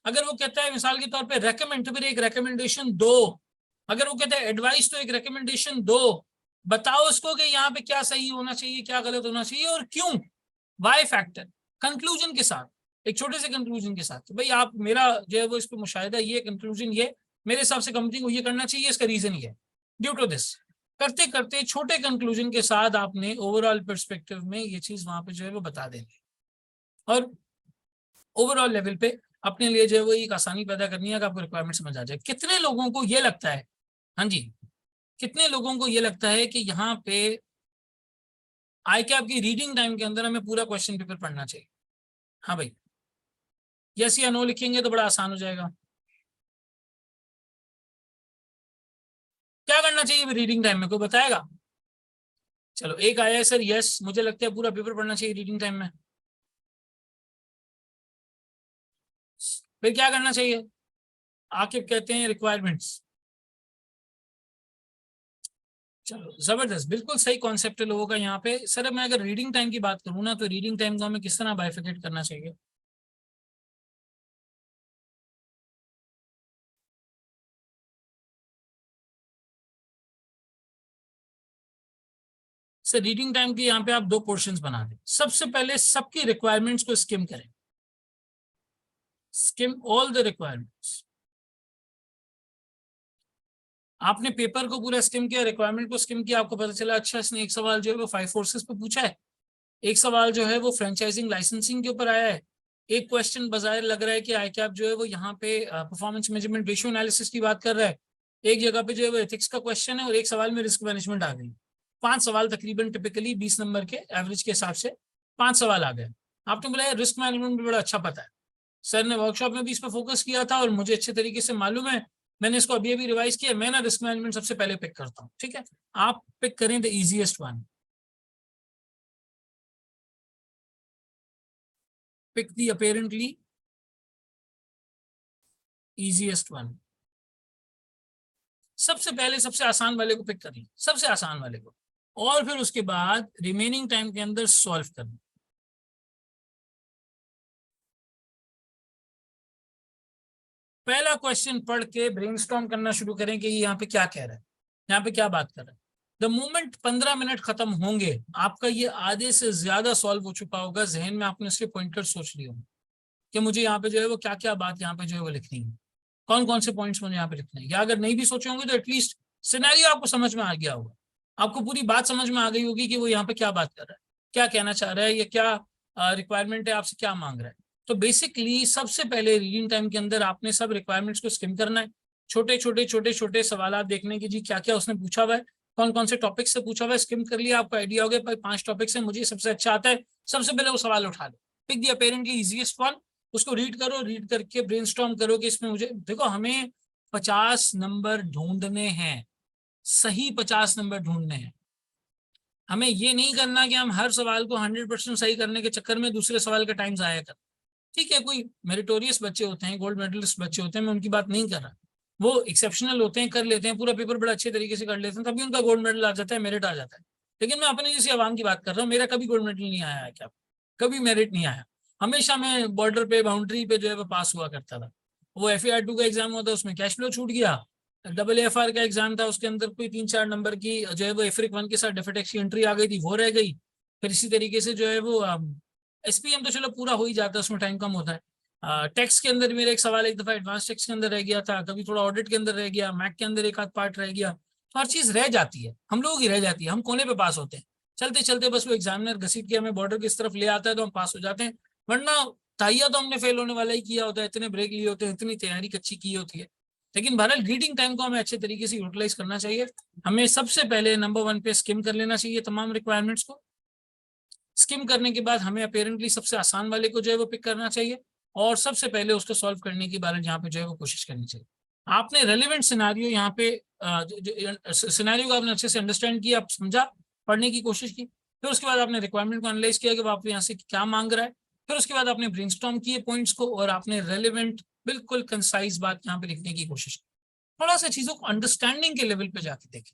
अगर वो कहता है मिसाल के तौर पे रेकमेंड, तो फिर एक रेकमेंडेशन दो। अगर वो कहता है एडवाइस, तो एक रेकमेंडेशन दो। बताओ उसको कि यहाँ पे क्या सही होना चाहिए, क्या गलत होना चाहिए और क्यों, वाई फैक्टर, कंक्लूजन के साथ, एक छोटे से कंक्लूजन के साथ। तो भाई आप मेरा जो है वो इस पर मुशाहिदा, ये कंक्लूजन, ये मेरे हिसाब से कंपनी को ये करना चाहिए, इसका रीजन ये ड्यू टू दिस। करते करते छोटे कंक्लूजन के साथ आपने ओवरऑल पर्सपेक्टिव में ये चीज वहां पे जो है वो बता देनी और ओवरऑल लेवल पे अपने लिए जो है वो एक आसानी पैदा करनी है कि आपको रिक्वायरमेंट समझ आ जाए। कितने लोगों को ये लगता है, हाँ जी, कितने लोगों को ये लगता है कि यहाँ पे आए क्या आपकी रीडिंग टाइम के अंदर हमें पूरा क्वेश्चन पेपर पढ़ना चाहिए? हाँ भाई, यस या नो लिखेंगे तो बड़ा आसान हो जाएगा। क्या करना चाहिए रीडिंग टाइम में, कोई बताएगा? चलो एक आया है सर, यस, मुझे लगता है पूरा पेपर पढ़ना चाहिए रीडिंग टाइम में। फिर क्या करना चाहिए? आकिब कहते हैं रिक्वायरमेंट्स। चलो जबरदस्त, बिल्कुल सही कॉन्सेप्ट है लोगों का यहाँ पे। सर मैं अगर रीडिंग टाइम की बात करूँ ना, तो रीडिंग टाइम को हमें किस तरह बाइफिकेट करना चाहिए? सर रीडिंग टाइम के यहाँ पे आप दो पोर्शंस बना दें। सबसे पहले सबकी रिक्वायरमेंट्स को स्किम करें, स्किम ऑल द रिक्वायरमेंट्स। आपने पेपर को पूरा स्किम किया, रिक्वायरमेंट को स्किम किया, आपको पता चला अच्छा इसने एक सवाल जो है वो 5 फोर्सेस पे पूछा है, एक सवाल जो है वो फ्रेंचाइजिंग लाइसेंसिंग के ऊपर आया है, एक क्वेश्चन बाजार लग रहा है कि आईकैप जो है वो यहाँ पे परफॉर्मेंस मेजरमेंट रेशियो एनालिसिस की बात कर रहा है, एक जगह पे जो है वो एथिक्स का क्वेश्चन है और एक सवाल में रिस्क मैनेजमेंट आ गई। 5 सवाल तकरीबन टिपिकली 20 नंबर के एवरेज के हिसाब से 5 सवाल आ गए। आपने बोला रिस्क मैनेजमेंट भी बड़ा अच्छा पता है, सर ने वर्कशॉप में भी इस पर फोकस किया था और मुझे अच्छे तरीके से मालूम है, मैंने इसको अभी अभी रिवाइज किया, मैं ना रिस्क मैनेजमेंट सबसे पहले पिक करता हूँ। ठीक है, आप पिक करें the easiest one, pick the apparently easiest one. सबसे पहले सबसे आसान वाले को पिक करें, सबसे आसान वाले को, और फिर उसके बाद रिमेनिंग टाइम के अंदर सॉल्व करना। पहला क्वेश्चन पढ़ के ब्रेनस्टॉर्म करना शुरू करें कि यहाँ पे क्या कह रहा है, यहाँ पे क्या बात कर रहा है। द मोमेंट 15 मिनट खत्म होंगे, आपका ये आधे से ज्यादा सॉल्व हो चुका होगा, जहन में आपने उसके पॉइंटर सोच लिए होंगे कि मुझे यहाँ पे जो है वो क्या क्या बात यहाँ पे जो है वो लिखनी है, कौन कौन से पॉइंट्स मुझे यहाँ पे लिखने हैं। या अगर नहीं भी सोचे होंगे तो एटलीस्ट सिनेरियो आपको समझ में आ गया होगा, आपको पूरी बात समझ में आ गई होगी कि वो यहाँ पे क्या बात कर रहा है, क्या कहना चाह रहा है, या क्या रिक्वायरमेंट है, आपसे क्या मांग रहा है। तो बेसिकली सबसे पहले रीडिंग टाइम के अंदर आपने सब रिक्वायरमेंट्स को स्किम करना है, छोटे छोटे छोटे छोटे सवाल देखने की, जी क्या क्या उसने पूछा हुआ है, कौन कौन से टॉपिक से पूछा हुआ है, स्किम कर लिया, आपको आइडिया हो गया भाई 5 टॉपिक से मुझे सबसे अच्छा आता है, सबसे पहले वो सवाल उठा लो, pick the apparently easiest one, उसको रीड करो, रीड करके ब्रेनस्टॉर्म करो कि इसमें मुझे देखो, हमें 50 नंबर ढूंढने हैं, सही 50 नंबर ढूंढने हैं। हमें ये नहीं करना कि हम हर सवाल को 100% सही करने के चक्कर में दूसरे सवाल का टाइम जाया कर। ठीक है, कोई मेरिटोरियस बच्चे होते हैं, गोल्ड मेडलिस्ट बच्चे होते हैं, मैं उनकी बात नहीं कर रहा, वो एक्सेप्शनल होते हैं, कर लेते हैं पूरा पेपर बड़ा अच्छे तरीके से कर लेते हैं, तभी उनका गोल्ड मेडल आ जाता है, मेरिट आ जाता है। लेकिन मैं अपने जैसी आवाम की बात कर रहा हूँ, मेरा कभी गोल्ड मेडल नहीं आया है, क्या कभी मेरिट नहीं आया, हमेशा मैं बॉर्डर पे बाउंड्री पे जो है वो पास हुआ करता था। वो FAR 2 का एग्जाम होता, उसमें कैश फ्लो छूट गया, AFR का एग्जाम था, उसके अंदर कोई 3-4 नंबर की जो है वो एफ्रिक 1 के साथ डेफिटेक्स की एंट्री आ गई थी, वो रह गई। फिर इसी तरीके से जो है वो SPM तो चलो पूरा हो ही जाता है, उसमें टाइम कम होता है। टैक्स के अंदर मेरा एक सवाल एक दफा एडवांस टैक्स के अंदर रह गया था, कभी थोड़ा ऑडिट के अंदर रह गया, मैक के अंदर एक आध पार्ट रह गया, तो हर चीज रह जाती है, हम लोगों की रह जाती है, हम कोने पे पास होते हैं, चलते चलते बस वो एग्जामिनर घसीट के हमें बॉर्डर की तरफ ले आता है तो हम पास हो जाते हैं, वरना तैयार तो हमने फेल होने वाला ही किया होता है, इतने ब्रेक लिए होते हैं, इतनी तैयारी कच्ची की होती है। लेकिन बहरहाल रीडिंग टाइम को हमें अच्छे तरीके से यूटिलाइज करना चाहिए। हमें सबसे पहले नंबर 1 पे स्किम कर लेना चाहिए तमाम रिक्वायरमेंट्स को। स्किम करने के बाद हमें अपेरेंटली सबसे आसान वाले को जो है वो पिक करना चाहिए और सबसे पहले उसको सॉल्व करने की बारे यहाँ पे जो है वो कोशिश करनी चाहिए। आपने रेलिवेंट सिनारियो यहाँ पे सिनारियो को आपने अच्छे से अंडरस्टैंड किया, आप समझा, पढ़ने की कोशिश की, फिर उसके बाद आपने रिक्वायरमेंट को एनालाइज किया कि आप यहाँ से क्या मांग रहा है, फिर उसके बाद आपने ब्रेनस्टॉर्म किए पॉइंट्स को और आपने रेलेवेंट बिल्कुल कंसाइज बात यहाँ पे लिखने की कोशिश की। थोड़ा सा चीजों को अंडरस्टैंडिंग के लेवल पे जाके देखें,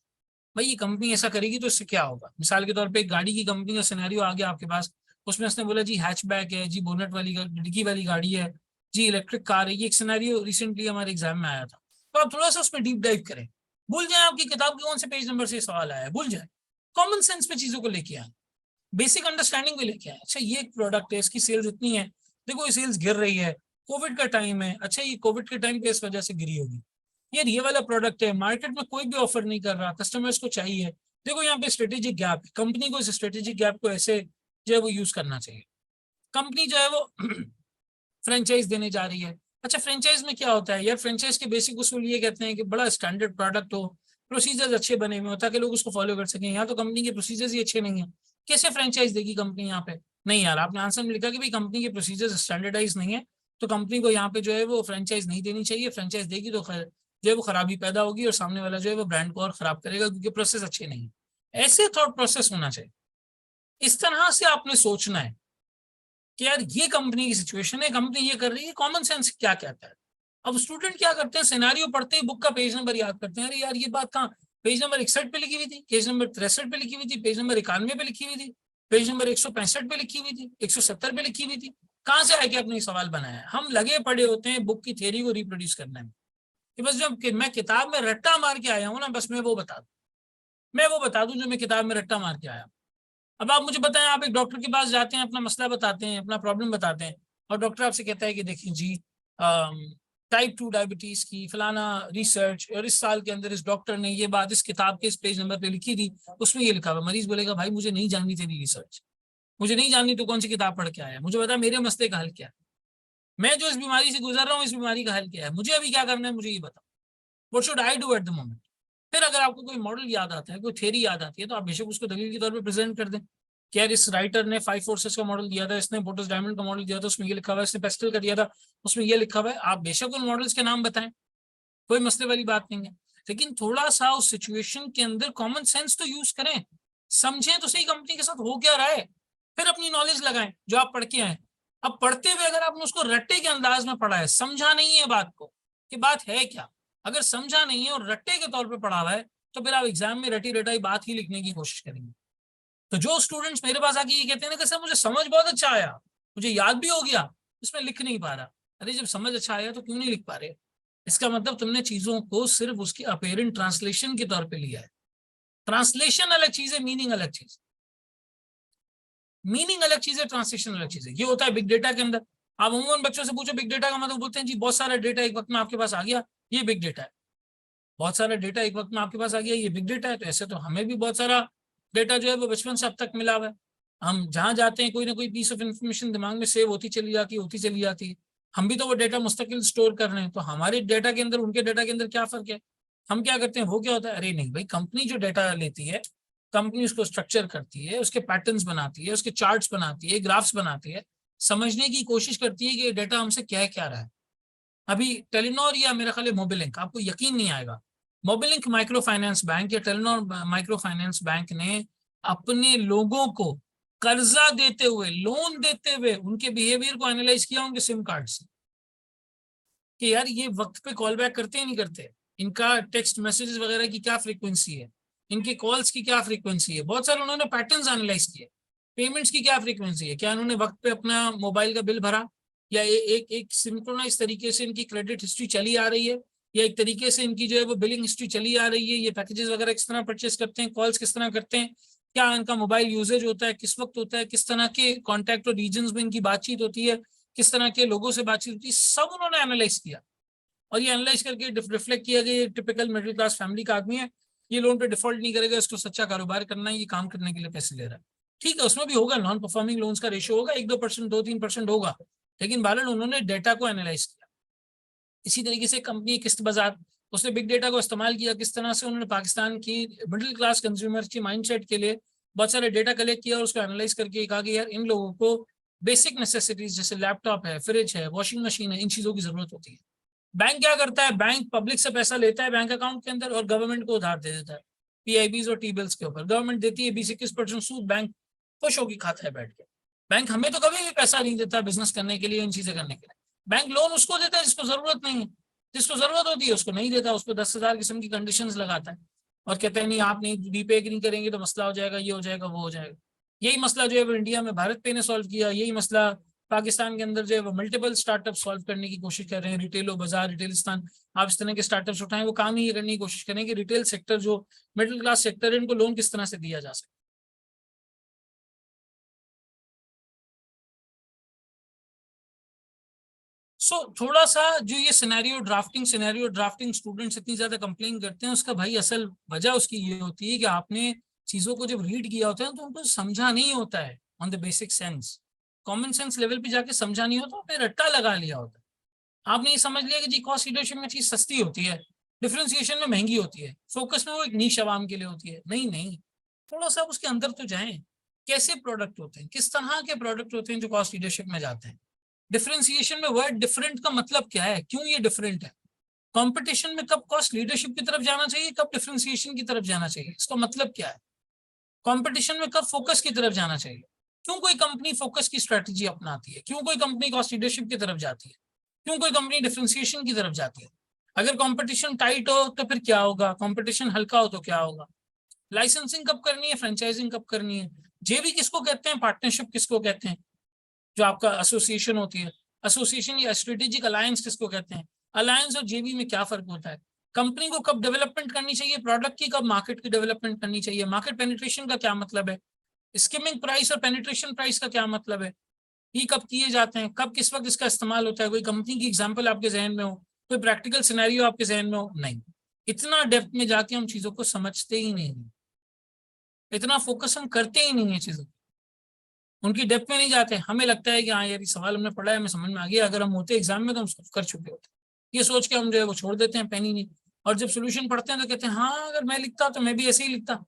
भाई ये कंपनी ऐसा करेगी तो इससे क्या होगा। मिसाल के तौर पे एक गाड़ी की कंपनी का सिनेरियो आ गया आपके पास, उसमें उसने बोला जी हैचबैक है, जी बोनट वाली डिग्गी वाली गाड़ी है, जी इलेक्ट्रिक कार है। ये एक सिनेरियो रिसेंटली हमारे एग्जाम में आया था। तो आप थोड़ा सा उसमें डीप डाइव करें, भूल जाए आपकी किताब के कौन से पेज नंबर से सवाल आया है, भूल जाए, कॉमन सेंस पे चीजों को लेके आए, बेसिक अंडरस्टैंडिंग भी लेके आए। अच्छा ये एक प्रोडक्ट है, इसकी सेल्स इतनी है, देखो ये सेल्स गिर रही है, कोविड का टाइम है, अच्छा ये कोविड के टाइम पे इस वजह से गिरी होगी। यार ये वाला प्रोडक्ट है, मार्केट में कोई भी ऑफर नहीं कर रहा, कस्टमर्स को चाहिए, देखो यहाँ पे स्ट्रेटेजिक गैप, कंपनी को इस स्ट्रेटेजिक गैप को ऐसे जो है वो यूज करना चाहिए। कंपनी जो है वो फ्रेंचाइज देने जा रही है। अच्छा फ्रेंचाइज में क्या होता है यार, फ्रेंचाइज के बेसिक उसूल ये कहते हैं कि बड़ा स्टैंडर्ड प्रोडक्ट हो, प्रोसीजर्स अच्छे बने हुए हो ताकि लोग उसको फॉलो कर सकें। यहाँ तो कंपनी के प्रोसीजर्स ही अच्छे नहीं है, कैसे फ्रेंचाइज देगी कंपनी यहाँ पे। नहीं यार, आपने आंसर में लिखा कि भाई कंपनी के प्रोसीजर्स स्टैंडर्डाइज नहीं है, तो कंपनी को यहाँ पे जो है वो फ्रेंचाइज नहीं देनी चाहिए। फ्रेंचाइज देगी तो जो है वो खराबी पैदा होगी और सामने वाला जो है वो ब्रांड को और खराब करेगा, क्योंकि प्रोसेस अच्छे नहीं है। ऐसे थॉट प्रोसेस होना चाहिए, इस तरह से आपने सोचना है कि यार ये कंपनी की सिचुएशन है, कंपनी ये कर रही है, कॉमन सेंस क्या कहता है। अब स्टूडेंट क्या करते हैं, सिनेरियो पढ़ते ही बुक का पेज नंबर याद करते हैं, अरे यार ये बात कहाँ, पेज नंबर 61 पे लिखी हुई थी, पेज नंबर 63 पे लिखी हुई थी, पेज नंबर 91 पे लिखी हुई थी, पेज नंबर 165 पे लिखी हुई थी, 170 पे लिखी हुई थी। कहाँ से आके आपने सवाल बनाया है। हम लगे पड़े होते हैं बुक की थ्योरी को रिप्रोड्यूस करने में, कि बस जब मैं किताब में रट्टा मार के आया हूँ ना, बस मैं वो बता दूं जो मैं किताब में रट्टा मार के आया। अब आप मुझे बताएं, आप एक डॉक्टर के पास जाते हैं, अपना मसला बताते हैं, अपना प्रॉब्लम बताते हैं, और डॉक्टर आपसे कहता है कि देखिए जी टाइप 2 डायबिटीज की फलाना रिसर्च, और इस साल के अंदर इस डॉक्टर ने ये बात इस किताब के इस पेज नंबर पे लिखी थी, उसमें ये लिखा हुआ। मरीज बोलेगा भाई मुझे नहीं जाननी तेरी रिसर्च, मुझे नहीं जाननी तो कौन सी किताब पढ़ के आया, मुझे बता मेरे मसले का हल क्या है, मैं जो इस बीमारी से गुजर रहा हूँ इस बीमारी का हल क्या है, मुझे अभी क्या करना है, मुझे ये बता, what should I do at the moment. फिर अगर आपको कोई मॉडल याद आता है, कोई थ्योरी याद आती है, तो आप बेशक उसको दलील के तौर पे प्रेजेंट कर दें कि यार इस राइटर ने 5 फोर्सेस का मॉडल दिया था, इसने पोटस डायमंड का मॉडल दिया था, उसमें ये लिखा हुआ है, इसने पेस्टल का दिया था, उसमें ये लिखा हुआ है। आप बेशक उन मॉडल्स के नाम बताएं, कोई मसले वाली बात नहीं है, लेकिन थोड़ा सा उस सिचुएशन के अंदर कॉमन सेंस तो यूज करें, समझें तो सही कंपनी के साथ हो क्या रहा है, फिर अपनी नॉलेज लगाएं जो आप पढ़ के आए। अब पढ़ते हुए अगर आपने उसको रट्टे के अंदाज में पढ़ा है, समझा नहीं है बात को कि बात है क्या, अगर समझा नहीं है और रट्टे के तौर पे पढ़ा हुआ है, तो फिर आप एग्जाम में रटी रटाई बात ही लिखने की कोशिश करेंगे। तो जो स्टूडेंट्स मेरे पास आके ये कहते हैं ना कि सर मुझे समझ बहुत अच्छा आया, मुझे याद भी हो गया, उसमें लिख नहीं पा रहा, अरे जब समझ अच्छा आया तो क्यों नहीं लिख पा रहे। इसका मतलब तुमने चीजों को सिर्फ उसकी अपेरेंट ट्रांसलेशन के तौर पे लिया है। ट्रांसलेशन अलग चीज है, मीनिंग अलग चीज, मीनिंग अलग चीज है, ट्रांसलेशन अलग चीज है। ये होता है बिग डेटा के अंदर। आप अमूमन बच्चों से पूछो बिग डेटा का मतलब, बोलते हैं जी बहुत सारा डेटा एक वक्त में आपके पास आ गया, ये बिग डेटा है। बहुत सारा डेटा एक वक्त में आपके पास आ गया, ये बिग डेटा है। तो ऐसे तो हमें भी बहुत सारा डेटा जो है वो बचपन से अब तक मिला हुआ है। हम जहां जाते हैं कोई ना कोई पीस ऑफ इंफॉर्मेशन दिमाग में सेव होती चली जाती है। हम भी तो वो डेटा मुस्तकिल स्टोर कर रहे हैं, तो हमारे डेटा के अंदर उनके डेटा के अंदर क्या फर्क है। हम क्या करते हैं, वो क्या होता है, अरे नहीं भाई कंपनी जो डेटा लेती है, कंपनी उसको स्ट्रक्चर करती है, उसके पैटर्न्स बनाती है, उसके चार्ट्स बनाती है, ग्राफ्स बनाती है, समझने की कोशिश करती है कि ये डेटा हमसे कह क्या रहा है। अभी टेलीनॉर या मेरा ख्याल है मोबिलिंक, आपको यकीन नहीं आएगा, मोबिलिंक माइक्रो फाइनेंस बैंक या टेलीनॉर माइक्रो फाइनेंस बैंक ने अपने लोगों को कर्जा देते हुए, लोन देते हुए उनके बिहेवियर को एनालाइज किया उनके सिम कार्ड से, कि यार ये वक्त पे कॉल बैक करते हैं नहीं करते, इनका टेक्स्ट मैसेजेस वगैरह की क्या फ्रीक्वेंसी है, इनके कॉल्स की क्या फ्रीक्वेंसी है। बहुत सारे उन्होंने पैटर्न्स एनालाइज किए, पेमेंट्स की क्या फ्रीक्वेंसी है, क्या इन्होंने वक्त पे अपना मोबाइल का बिल भरा, या एक एक सिंक्रोनाइज तरीके से इनकी क्रेडिट हिस्ट्री चली आ रही है, या एक तरीके से इनकी जो है वो बिलिंग हिस्ट्री चली आ रही है, ये पैकेजेस वगैरह किस तरह परचेस करते हैं, कॉल्स किस तरह करते हैं, क्या इनका मोबाइल यूजेज होता है, किस वक्त होता है, किस तरह के कॉन्टैक्ट और रीजन में इनकी बातचीत होती है, किस तरह के लोगों से बातचीत होती है, सब उन्होंने एनालाइज किया। और ये एनालाइज करके रिफ्लेक्ट किया गया, टिपिकल मिडिल क्लास फैमिली का आदमी है, ये लोन पे डिफॉल्ट नहीं करेगा, इसको सच्चा कारोबार करना है, ये काम करने के लिए पैसे ले रहा है। ठीक है, उसमें भी होगा, नॉन परफॉर्मिंग लोन्स का रेशियो होगा 1-2%, 2-3% होगा, लेकिन बहरहाल उन्होंने डेटा को एनालाइज किया। इसी तरीके से कंपनी किस्त बाजार, उसने बिग डेटा को इस्तेमाल किया, किस तरह से उन्होंने पाकिस्तान की मिडिल क्लास कंज्यूमर की माइंडसेट के लिए बहुत सारे डेटा कलेक्ट किया और उसको एनालाइज करके कहा कि यार इन लोगों को बेसिक नेसेसिटीज जैसे लैपटॉप है, फ्रिज है, वॉशिंग मशीन है, इन चीजों की जरूरत होती है। बैंक क्या करता है, बैंक पब्लिक से पैसा लेता है बैंक अकाउंट के अंदर और गवर्नमेंट को उधार दे देता है, पीआईबीज और टी बिल्स के ऊपर गवर्नमेंट देती है 20-21% सूद, बैंक खुश होगी खाता है बैठ के। बैंक हमें तो कभी भी पैसा नहीं देता बिजनेस करने के लिए, इन चीजें करने के लिए। बैंक लोन उसको देता है जिसको जरूरत नहीं है, जिसको जरूरत होती है उसको नहीं देता, उसको 10,000 किस्म की कंडीशंस लगाता है और कहते हैं नहीं आप नहीं रीपे नहीं करेंगे तो मसला हो जाएगा, ये हो जाएगा, वो हो जाएगा। यही मसला जो है वो इंडिया में भारत पे ने सॉल्व किया, यही मसला पाकिस्तान के अंदर जो है वो मल्टीपल स्टार्टअप सॉल्व करने की कोशिश कर रहे हैं। रिटेलो बाजार, रिटेलिस्तान, आप इस तरह के स्टार्टअप्स उठाएं, वो काम ही ये करने की कोशिश करें कि रिटेल सेक्टर जो मिडिल क्लास सेक्टर है इनको लोन किस तरह से दिया जा सके। थोड़ा सा जो ये सिनेरियो ड्राफ्टिंग स्टूडेंट्स इतनी ज्यादा कंप्लेन करते हैं, उसका भाई असल वजह उसकी ये होती है कि आपने चीजों को जब रीड किया होता है तो उनको समझा नहीं होता है on the basic sense, common sense level पे जाके समझा नहीं होता, फिर रट्टा लगा लिया होता है। आपने ये समझ लिया कि जी कॉस्ट लीडरशिप में चीज सस्ती होती है, डिफरेंशिएशन में महंगी होती है, फोकस में वो एक नीश आवाम के लिए होती है। नहीं नहीं, थोड़ा सा उसके अंदर तो जाएं, कैसे प्रोडक्ट होते हैं, किस तरह के प्रोडक्ट होते हैं जो कॉस्ट लीडरशिप में जाते हैं। डिफरेंशिएशन में वर्ड डिफरेंट का मतलब क्या है, क्यों ये डिफरेंट है, कंपटीशन में कब कॉस्ट लीडरशिप की तरफ जाना चाहिए, कब डिफरेंशिएशन की तरफ जाना चाहिए, इसका मतलब क्या है। कंपटीशन में कब फोकस की तरफ जाना चाहिए, क्यों कोई कंपनी फोकस की स्ट्रेटजी अपनाती है, क्यों कोई कंपनी कॉस्ट लीडरशिप की तरफ जाती है, क्यों कोई कंपनी डिफरेंशिएशन की तरफ जाती है। अगर कंपटीशन टाइट हो तो फिर क्या होगा, कंपटीशन हल्का हो तो क्या होगा। लाइसेंसिंग कब करनी है, फ्रेंचाइजिंग कब करनी है, जेबी किसको कहते हैं, पार्टनरशिप किसको कहते हैं, जो आपका एसोसिएशन होती है, एसोसिएशन या स्ट्रेटेजिक अलायंस किसको कहते हैं, अलायंस और जेबी में क्या फर्क होता है। कंपनी को कब डेवलपमेंट करनी चाहिए प्रोडक्ट की, कब मार्केट की डेवलपमेंट करनी चाहिए, मार्केट पेनिट्रेशन का क्या मतलब है, स्किमिंग प्राइस और पेनिट्रेशन प्राइस का क्या मतलब है, ये कब किए जाते हैं, कब किस वक्त इसका इस्तेमाल होता है। कोई कंपनी की एग्जांपल आपके जहन में हो, कोई प्रैक्टिकल सिनेरियो आपके जहन में हो, नहीं। इतना डेप्थ में जाके हम चीजों को समझते ही नहीं, इतना फोकस हम करते ही नहीं है चीजों, उनकी डेप्थ में नहीं जाते। हमें लगता है कि हाँ यार ये सवाल हमने पढ़ा है, हमें समझ में आ गया, अगर हम होते एग्जाम में तो हम उसको कर चुके होते, ये सोच के हम जो है वो छोड़ देते हैं, पेन ही नहीं। और जब सोल्यूशन पढ़ते हैं तो कहते हैं हाँ अगर मैं लिखता तो मैं भी ऐसे ही लिखता,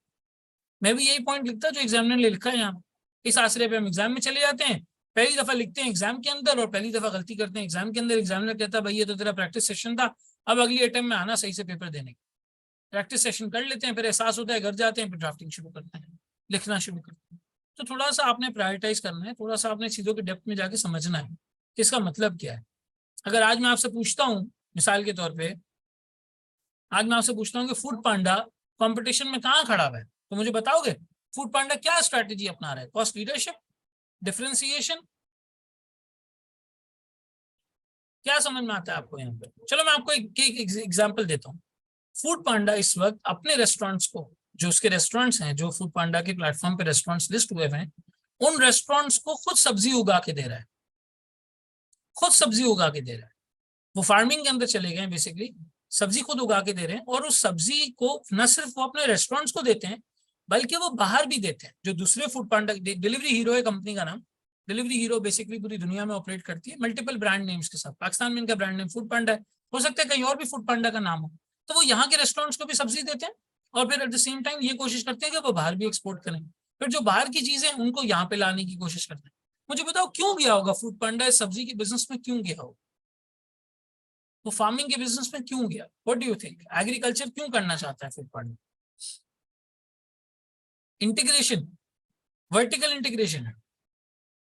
मैं भी यही पॉइंट लिखता जो एग्जामिनर ने लिखा है यहाँ। इस आश्रय पे हम एग्जाम में चले जाते हैं, पहली दफा लिखते हैं एग्जाम के अंदर और पहली दफा गलती करते हैं एग्जाम के अंदर। एग्जामिनर कहता है भाई ये तो तेरा प्रैक्टिस सेशन था, अब अगली अटेम्प्ट में आना सही से पेपर देने का। प्रैक्टिस सेशन कर लेते हैं, फिर एहसास होता है, घर जाते हैं, फिर ड्राफ्टिंग शुरू करते हैं, लिखना शुरू करते हैं। तो थोड़ा सा आपने प्रायोरिटाइज करना है, थोड़ा सा आपने चीजों के डेप्थ में जाके समझना है कि इसका मतलब क्या है। अगर आज मैं आपसे पूछता हूँ, मिसाल के तौर पे आज मैं आपसे पूछता हूँ कि फूड पांडा कंपटीशन में कहाँ खड़ा है, तो मुझे बताओगे फूड पांडा क्या स्ट्रैटेजी अपना रहा है, कॉस्ट लीडरशिप, डिफरेंशिएशन, क्या समझ में आता है आपको यहाँ पे। चलो मैं आपको एक एग्जांपल देता हूँ। फूड पांडा इस वक्त अपने रेस्टोरेंट्स को, जो उसके रेस्टोरेंट्स हैं, जो फूड पांडा के प्लेटफॉर्म पे रेस्टोरेंट्स लिस्ट हुए हैं, उन रेस्टोरेंट्स को खुद सब्जी उगा के दे रहा है, खुद सब्जी उगा के दे रहा है। वो फार्मिंग के अंदर चले गए, बेसिकली सब्जी खुद उगा के दे रहे हैं, और उस सब्जी को न सिर्फ वो अपने रेस्टोरेंट्स को देते हैं बल्कि वो बाहर भी देते हैं। जो दूसरे फूड पांडा, डिलीवरी हीरो है कंपनी का नाम, डिलीवरी हीरो बेसिकली पूरी दुनिया में ऑपरेट करती है मल्टीपल ब्रांड नेम्स के साथ। पाकिस्तान में इनका ब्रांड नेम फूड पांडा है, हो सकता है कहीं और भी फूड पांडा का नाम हो। तो वो यहाँ के रेस्टोरेंट्स को भी सब्जी देते हैं और फिर एट द सेम टाइम ये कोशिश करते हैं कि वो बाहर भी एक्सपोर्ट करें, फिर जो बाहर की चीजें उनको यहाँ पे लाने की कोशिश करते हैं। मुझे बताओ क्यों गया होगा फूड पांडा इस सब्जी के बिजनेस में, क्यों गया होगा, वो फार्मिंग के बिजनेस में क्यों गया, what do you think, agriculture क्यों करना चाहता है फूड पांडा। इंटीग्रेशन, वर्टिकल इंटीग्रेशन है,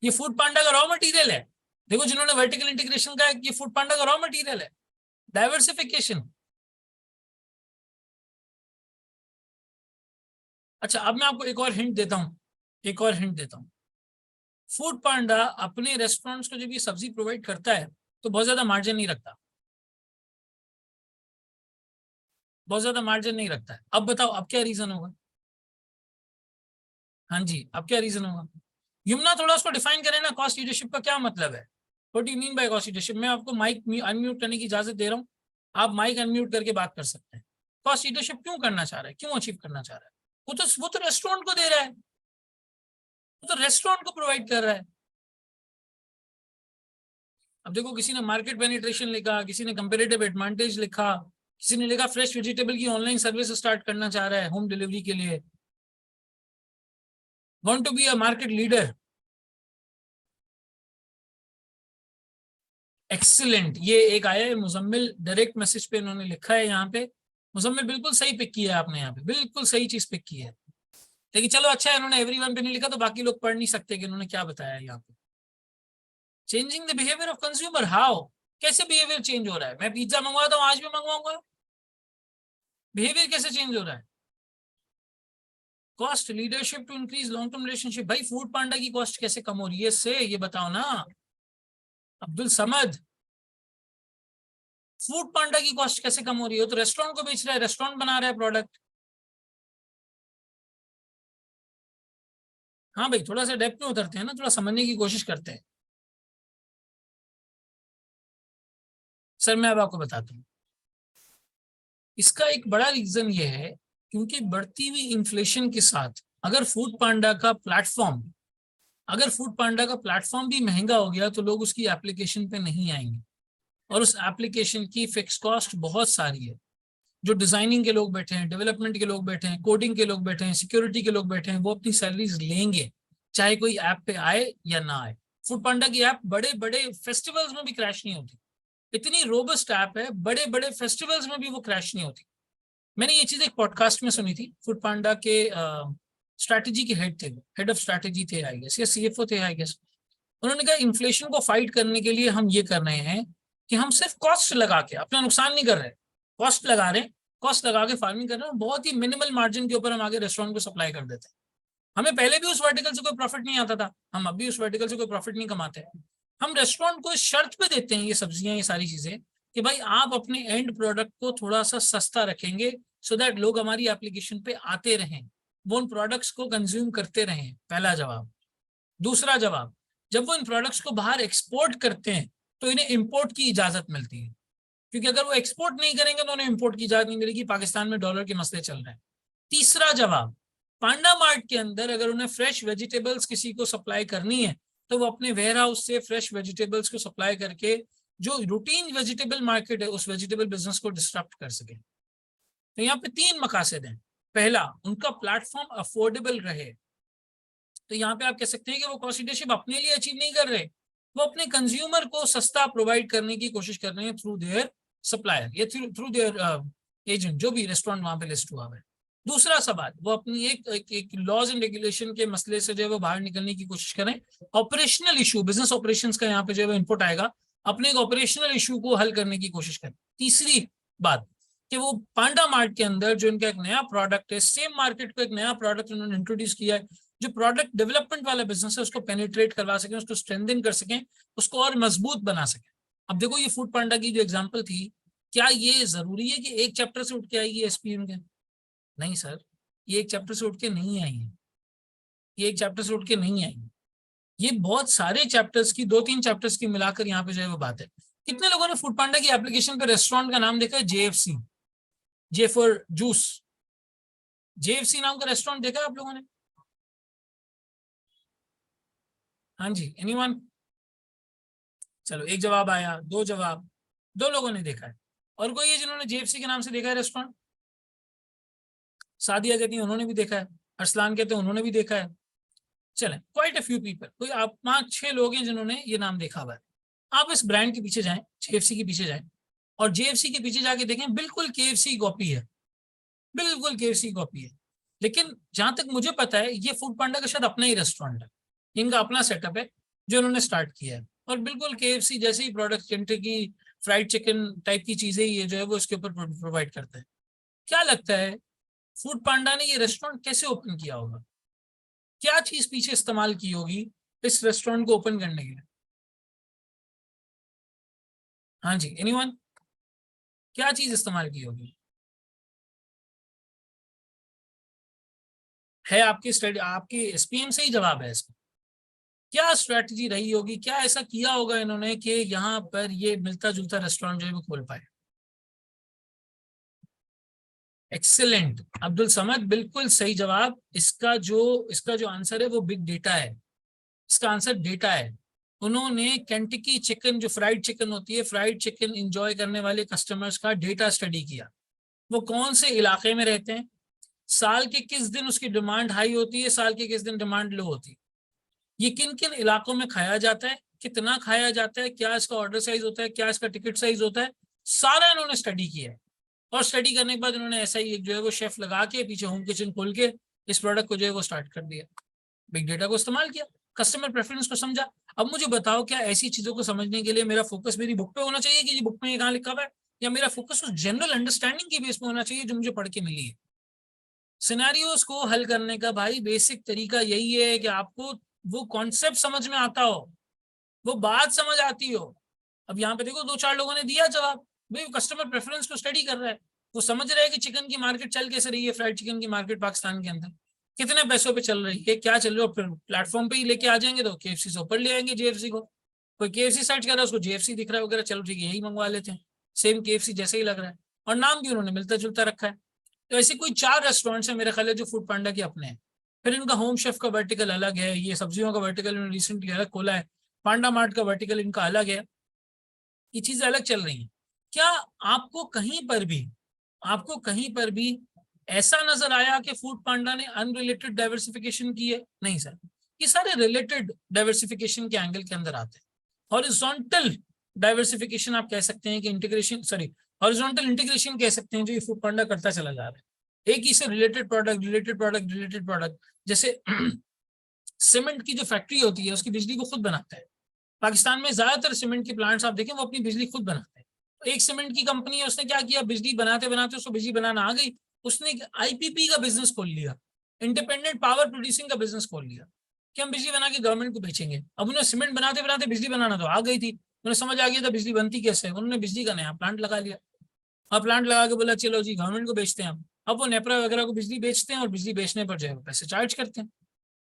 ये फूड पांडा का रॉ मटेरियल है। देखो जिन्होंने वर्टिकल इंटीग्रेशन का, ये फूड पांडा का रॉ मटेरियल है। डाइवर्सिफिकेशन। अच्छा अब मैं आपको एक और हिंट देता हूं, एक और हिंट देता हूं। फूड पांडा अपने रेस्टोरेंट्स को जब ये सब्जी प्रोवाइड करता है तो बहुत ज्यादा मार्जिन नहीं रखता, बहुत ज्यादा मार्जिन नहीं रखता है। अब बताओ अब क्या रीजन होगा, हाँ जी अब क्या रीजन होगा। यमुना थोड़ा उसको डिफाइन करें ना, कॉस्ट लीडरशिप का क्या मतलब है, what do you mean by cost leadership. मैं आपको माइक अनम्यूट करने की इजाजत दे रहा हूँ, आप माइक अनम्यूट करके बात कर सकते हैं। कॉस्ट लीडरशिप क्यों करना चाह रहा है, क्यों अचीव करना चाह रहा है, वो तो रेस्टोरेंट को दे रहा है, वो तो रेस्टोरेंट को प्रोवाइड कर रहा है। अब देखो किसी ने मार्केट पेनिट्रेशन लिखा, किसी ने कंपेरेटिव एडवांटेज लिखा, किसी ने लिखा फ्रेश वेजिटेबल की ऑनलाइन सर्विस स्टार्ट करना चाह रहा है होम डिलीवरी के लिए, want to be a market leader. Excellent, ये एक आया है मुजम्मिल, डायरेक्ट मैसेज पे इन्होंने लिखा है यहाँ पे। मुजम्मिल बिल्कुल सही पिक किया है आपने, यहाँ पे बिल्कुल सही चीज पिक की है लेकिन चलो अच्छा है इन्होंने एवरीवन पे नहीं लिखा, तो बाकी लोग पढ़ नहीं सकते कि इन्होंने क्या बताया यहाँ पे। Changing the behaviour of consumer, how, कैसे बिहेवियर चेंज हो रहा है? मैं पिज्जा मंगवाता हूँ, आज भी मंगवाऊंगा, बिहेवियर कैसे चेंज हो रहा है? Cost leadership to increase long term relationship, भाई फूड पांडा की कॉस्ट कैसे कम हो रही है इससे, ये बताओ ना अब्दुल समद। फूड पांडा की कॉस्ट कैसे कम हो रही है? तो रेस्टोरेंट को बेच रहा है, रेस्टोरेंट बना रहा है प्रोडक्ट। हाँ भाई, थोड़ा सा डेप्थ में उतरते हैं ना, थोड़ा समझने की कोशिश करते हैं। सर मैं अब आपको बताता हूँ, इसका एक बड़ा रीजन ये है क्योंकि बढ़ती हुई इन्फ्लेशन के साथ अगर फूड पांडा का प्लेटफॉर्म भी महंगा हो गया तो लोग उसकी एप्लीकेशन पे नहीं आएंगे, और उस एप्लीकेशन की फिक्स कॉस्ट बहुत सारी है। जो डिजाइनिंग के लोग बैठे हैं, डेवलपमेंट के लोग बैठे हैं, कोडिंग के लोग बैठे हैं, सिक्योरिटी के लोग बैठे हैं, वो अपनी सैलरीज लेंगे चाहे कोई ऐप पे आए या ना आए। फूड पांडा की ऐप बड़े बड़े फेस्टिवल्स में भी क्रैश नहीं होती, इतनी रोबस्ट ऐप है, बड़े बड़े फेस्टिवल्स में भी वो क्रैश नहीं होती। मैंने ये चीज एक पॉडकास्ट में सुनी थी, फूड पांडा के स्ट्रैटेजी के हेड थे, हेड ऑफ स्ट्रैटेजी थे आई गेस, या सीएफओ थे आई गेस। उन्होंने कहा इन्फ्लेशन को फाइट करने के लिए हम ये कर रहे हैं कि हम सिर्फ कॉस्ट लगा के अपना नुकसान नहीं कर रहे, कॉस्ट लगा रहे हैं, कॉस्ट लगा के फार्मिंग कर रहे हैं, बहुत ही मिनिमल मार्जिन के ऊपर हम आगे रेस्टोरेंट को सप्लाई कर देते हैं। हमें पहले भी उस वर्टिकल से कोई प्रॉफिट नहीं आता था, हम अभी उस वर्टिकल से कोई प्रॉफिट नहीं कमाते हैं। हम रेस्टोरेंट को इस शर्त पे देते हैं ये सब्जियां, ये सारी चीजें, कि भाई आप अपने एंड प्रोडक्ट को थोड़ा सा सस्ता रखेंगे सो दैट लोग हमारी एप्लीकेशन पे आते रहें, वो उन प्रोडक्ट्स को कंज्यूम करते रहें। पहला जवाब। दूसरा जवाब, जब वो इन प्रोडक्ट्स को बाहर एक्सपोर्ट करते हैं तो इन्हें इंपोर्ट की इजाजत मिलती है, क्योंकि अगर वो एक्सपोर्ट नहीं करेंगे तो उन्हें इंपोर्ट की इजाजत नहीं मिलेगी, पाकिस्तान में डॉलर के मसले चल रहे हैं। तीसरा जवाब, पांडा मार्ट के अंदर अगर उन्हें फ्रेश वेजिटेबल्स किसी को सप्लाई करनी है तो वो अपने वेयर हाउस से फ्रेश वेजिटेबल्स को सप्लाई करके जो रूटीन वेजिटेबल मार्केट है उस वेजिटेबल बिजनेस को डिस्टर्ब कर सके। तो यहाँ पे तीन मकासद हैं। पहला, उनका प्लेटफॉर्म अफोर्डेबल रहे, तो यहाँ पे आप कह सकते हैं कि वो कॉस्ट लीडरशिप अपने लिए अचीव नहीं कर रहे, वो अपने कंज्यूमर को सस्ता प्रोवाइड करने की कोशिश कर रहे हैं थ्रू देयर सप्लायर या थ्रू देयर एजेंट, जो भी रेस्टोरेंट वहां पे लिस्ट हुआ है। दूसरा सवाल, वो अपनी एक लॉज एंड रेगुलेशन के मसले से जो है वो बाहर निकलने की कोशिश करें। ऑपरेशनल इशू, बिजनेस ऑपरेशंस का यहाँ पे जो है इनपुट आएगा, अपने एक ऑपरेशनल इशू को हल करने की कोशिश करें। तीसरी बात कि वो पांडा मार्ट के अंदर जो इनका एक नया प्रोडक्ट है, सेम मार्केट को एक नया प्रोडक्ट उन्होंने इंट्रोड्यूस किया है, जो प्रोडक्ट डेवलपमेंट वाला बिजनेस है उसको पेनिट्रेट करवा सकें, उसको स्ट्रेंथन कर सकें, उसको और मजबूत बना सकें। अब देखो ये फूड पांडा की जो एग्जांपल थी, क्या ये जरूरी है कि एक चैप्टर से उठ के आएगी एसपीएम के? नहीं सर, ये एक चैप्टर से उठ के नहीं आई है, ये एक चैप्टर से उठ के नहीं आई, ये बहुत सारे चैप्टर्स की, 2-3 चैप्टर्स की मिलाकर यहाँ पे जो है वो बात है। कितने लोगों ने फूड पांडा की एप्लीकेशन पे रेस्टोरेंट का नाम देखा है? JFC, J for juice, JFC नाम का रेस्टोरेंट देखा है आप लोगों ने? हाँ जी, एनीवन? चलो एक जवाब आया, दो जवाब, दो लोगों ने देखा है। और कोई है जिन्होंने जेएफसी के नाम से देखा है रेस्टोरेंट? सादिया कहती है उन्होंने भी देखा है, अरसलान कहते हैं उन्होंने भी देखा है। चलें, क्वाइट अ फ्यू पीपल, कोई आप 5-6 लोग हैं जिन्होंने ये नाम देखा हुआ है। आप इस ब्रांड के पीछे जाएं, जेएफसी के पीछे जाएं, और जेएफसी के पीछे जाके देखें, बिल्कुल केएफसी कॉपी है, बिल्कुल केएफसी कॉपी है। लेकिन जहां तक मुझे पता है ये फूड पांडा का शायद अपना ही रेस्टोरेंट है, इनका अपना सेटअप है जो इन्होंने स्टार्ट किया है, और बिल्कुल केएफसी जैसे ही प्रोडक्ट, की फ्राइड चिकन टाइप की चीजें ये जो है वो इसके ऊपर प्रोवाइड करता है। क्या लगता है फूड पांडा ने ये रेस्टोरेंट कैसे ओपन किया होगा? क्या चीज पीछे इस्तेमाल की होगी इस रेस्टोरेंट को ओपन करने के लिए? हाँ जी, एनीवन? क्या चीज इस्तेमाल की होगी? है आपकी स्टडी, आपकी एसपीएम से ही जवाब है इसका। क्या स्ट्रेटजी रही होगी, क्या ऐसा किया होगा इन्होंने कि यहाँ पर ये मिलता जुलता रेस्टोरेंट जो है वो खोल पाए? एक्सीलेंट अब्दुल समद, बिल्कुल सही जवाब। इसका जो आंसर है वो बिग डेटा है, इसका आंसर डेटा है। उन्होंने केंटकी चिकन, जो फ्राइड चिकन होती है, फ्राइड चिकन इंजॉय करने वाले कस्टमर्स का डेटा स्टडी किया। वो कौन से इलाके में रहते हैं, साल के किस दिन उसकी डिमांड हाई होती है, साल के किस दिन डिमांड लो होती है, ये किन किन इलाकों में खाया जाता है, कितना खाया जाता है, क्या इसका ऑर्डर साइज होता है, क्या इसका टिकट साइज होता है, सारा इन्होंने स्टडी किया है। और स्टडी करने के बाद इन्होंने ऐसा ही एक जो है वो शेफ लगा के पीछे होम किचन खोल के इस प्रोडक्ट को जो है वो स्टार्ट कर दिया, बिग डेटा को इस्तेमाल किया, कस्टमर प्रेफरेंस को समझा। अब मुझे बताओ, क्या ऐसी चीजों को समझने के लिए मेरा फोकस मेरी बुक पे होना चाहिए कि ये बुक में ये कहाँ लिखा हुआ है, या मेरा फोकस उस जनरल अंडरस्टैंडिंग की बेस पे होना चाहिए जो मुझे पढ़ के मिली है? सिनेरियोस को हल करने का भाई बेसिक तरीका यही है कि आपको वो कॉन्सेप्ट समझ में आता हो, वो बात समझ आती हो। अब यहाँ पे देखो 2-4 लोगों ने दिया जवाब, भाई कस्टमर प्रेफरेंस को स्टडी कर रहा है, वो समझ रहा है कि चिकन की मार्केट चल कैसे रही है, फ्राइड चिकन की मार्केट पाकिस्तान के अंदर कितने पैसों पे चल रही है, क्या चल रहा है, फिर प्लेटफॉर्म पे ही लेके आ जाएंगे तो केएफसी से ऊपर ले आएंगे जेएफसी को। कोई केएफसी सर्च कर रहा है, उसको जेएफसी दिख रहा है वगैरह, चलो ठीक है यही मंगवा लेते हैं, सेम केएफसी जैसे ही लग रहा है, और नाम भी उन्होंने मिलता जुलता रखा है। तो ऐसे कोई 4 रेस्टोरेंट्स हैं मेरे ख्याल है जो फूड पांडा के अपने हैं। फिर इनका होम शेफ का वर्टिकल अलग है, ये सब्जियों का वर्टिकल इन्होंने रिसेंटली अलग खोला है, पांडा मार्ट का वर्टिकल इनका अलग है, ये चीजें अलग चल रही हैं। क्या आपको कहीं पर भी ऐसा नजर आया कि फूड पांडा ने अनरिलेटेड डाइवर्सिफिकेशन की है? नहीं सर, ये सारे रिलेटेड डाइवर्सिफिकेशन के एंगल के अंदर आते हैं। हॉरिजॉन्टल डाइवर्सिफिकेशन आप कह सकते हैं कि इंटीग्रेशन, सॉरी हॉरिजॉन्टल इंटीग्रेशन कह सकते हैं जो ये फूड पांडा करता चला जा रहा है। एक ही से related product related product related product, जैसे सीमेंट की जो फैक्ट्री होती है उसकी बिजली को खुद बनाता है। पाकिस्तान में ज्यादातर सीमेंट के प्लांट्स आप देखें वो अपनी बिजली खुद बनाते हैं। तो एक सीमेंट की कंपनी है, उसने क्या किया, बिजली बनाते बनाते उसको बिजली बनाना आ गई, उसने एक आईपीपी का बिजनेस खोल लिया, इंडिपेंडेंट पावर प्रोड्यूसिंग का बिजनेस खोल लिया कि हम बिजली बना के गवर्नमेंट को बेचेंगे। अब उन्हें सीमेंट बनाते बनाते बिजली बनाना तो आ गई थी, उन्हें समझ आ गया था बिजली बनती कैसे, उन्होंने बिजली का नया प्लांट लगा लिया। अब प्लांट लगा के बोला चलो जी गवर्नमेंट को बेचते हैं हम। अब वो नेपरा वगैरह को बिजली बेचते हैं और बिजली बेचने पर जो है पैसे चार्ज करते हैं।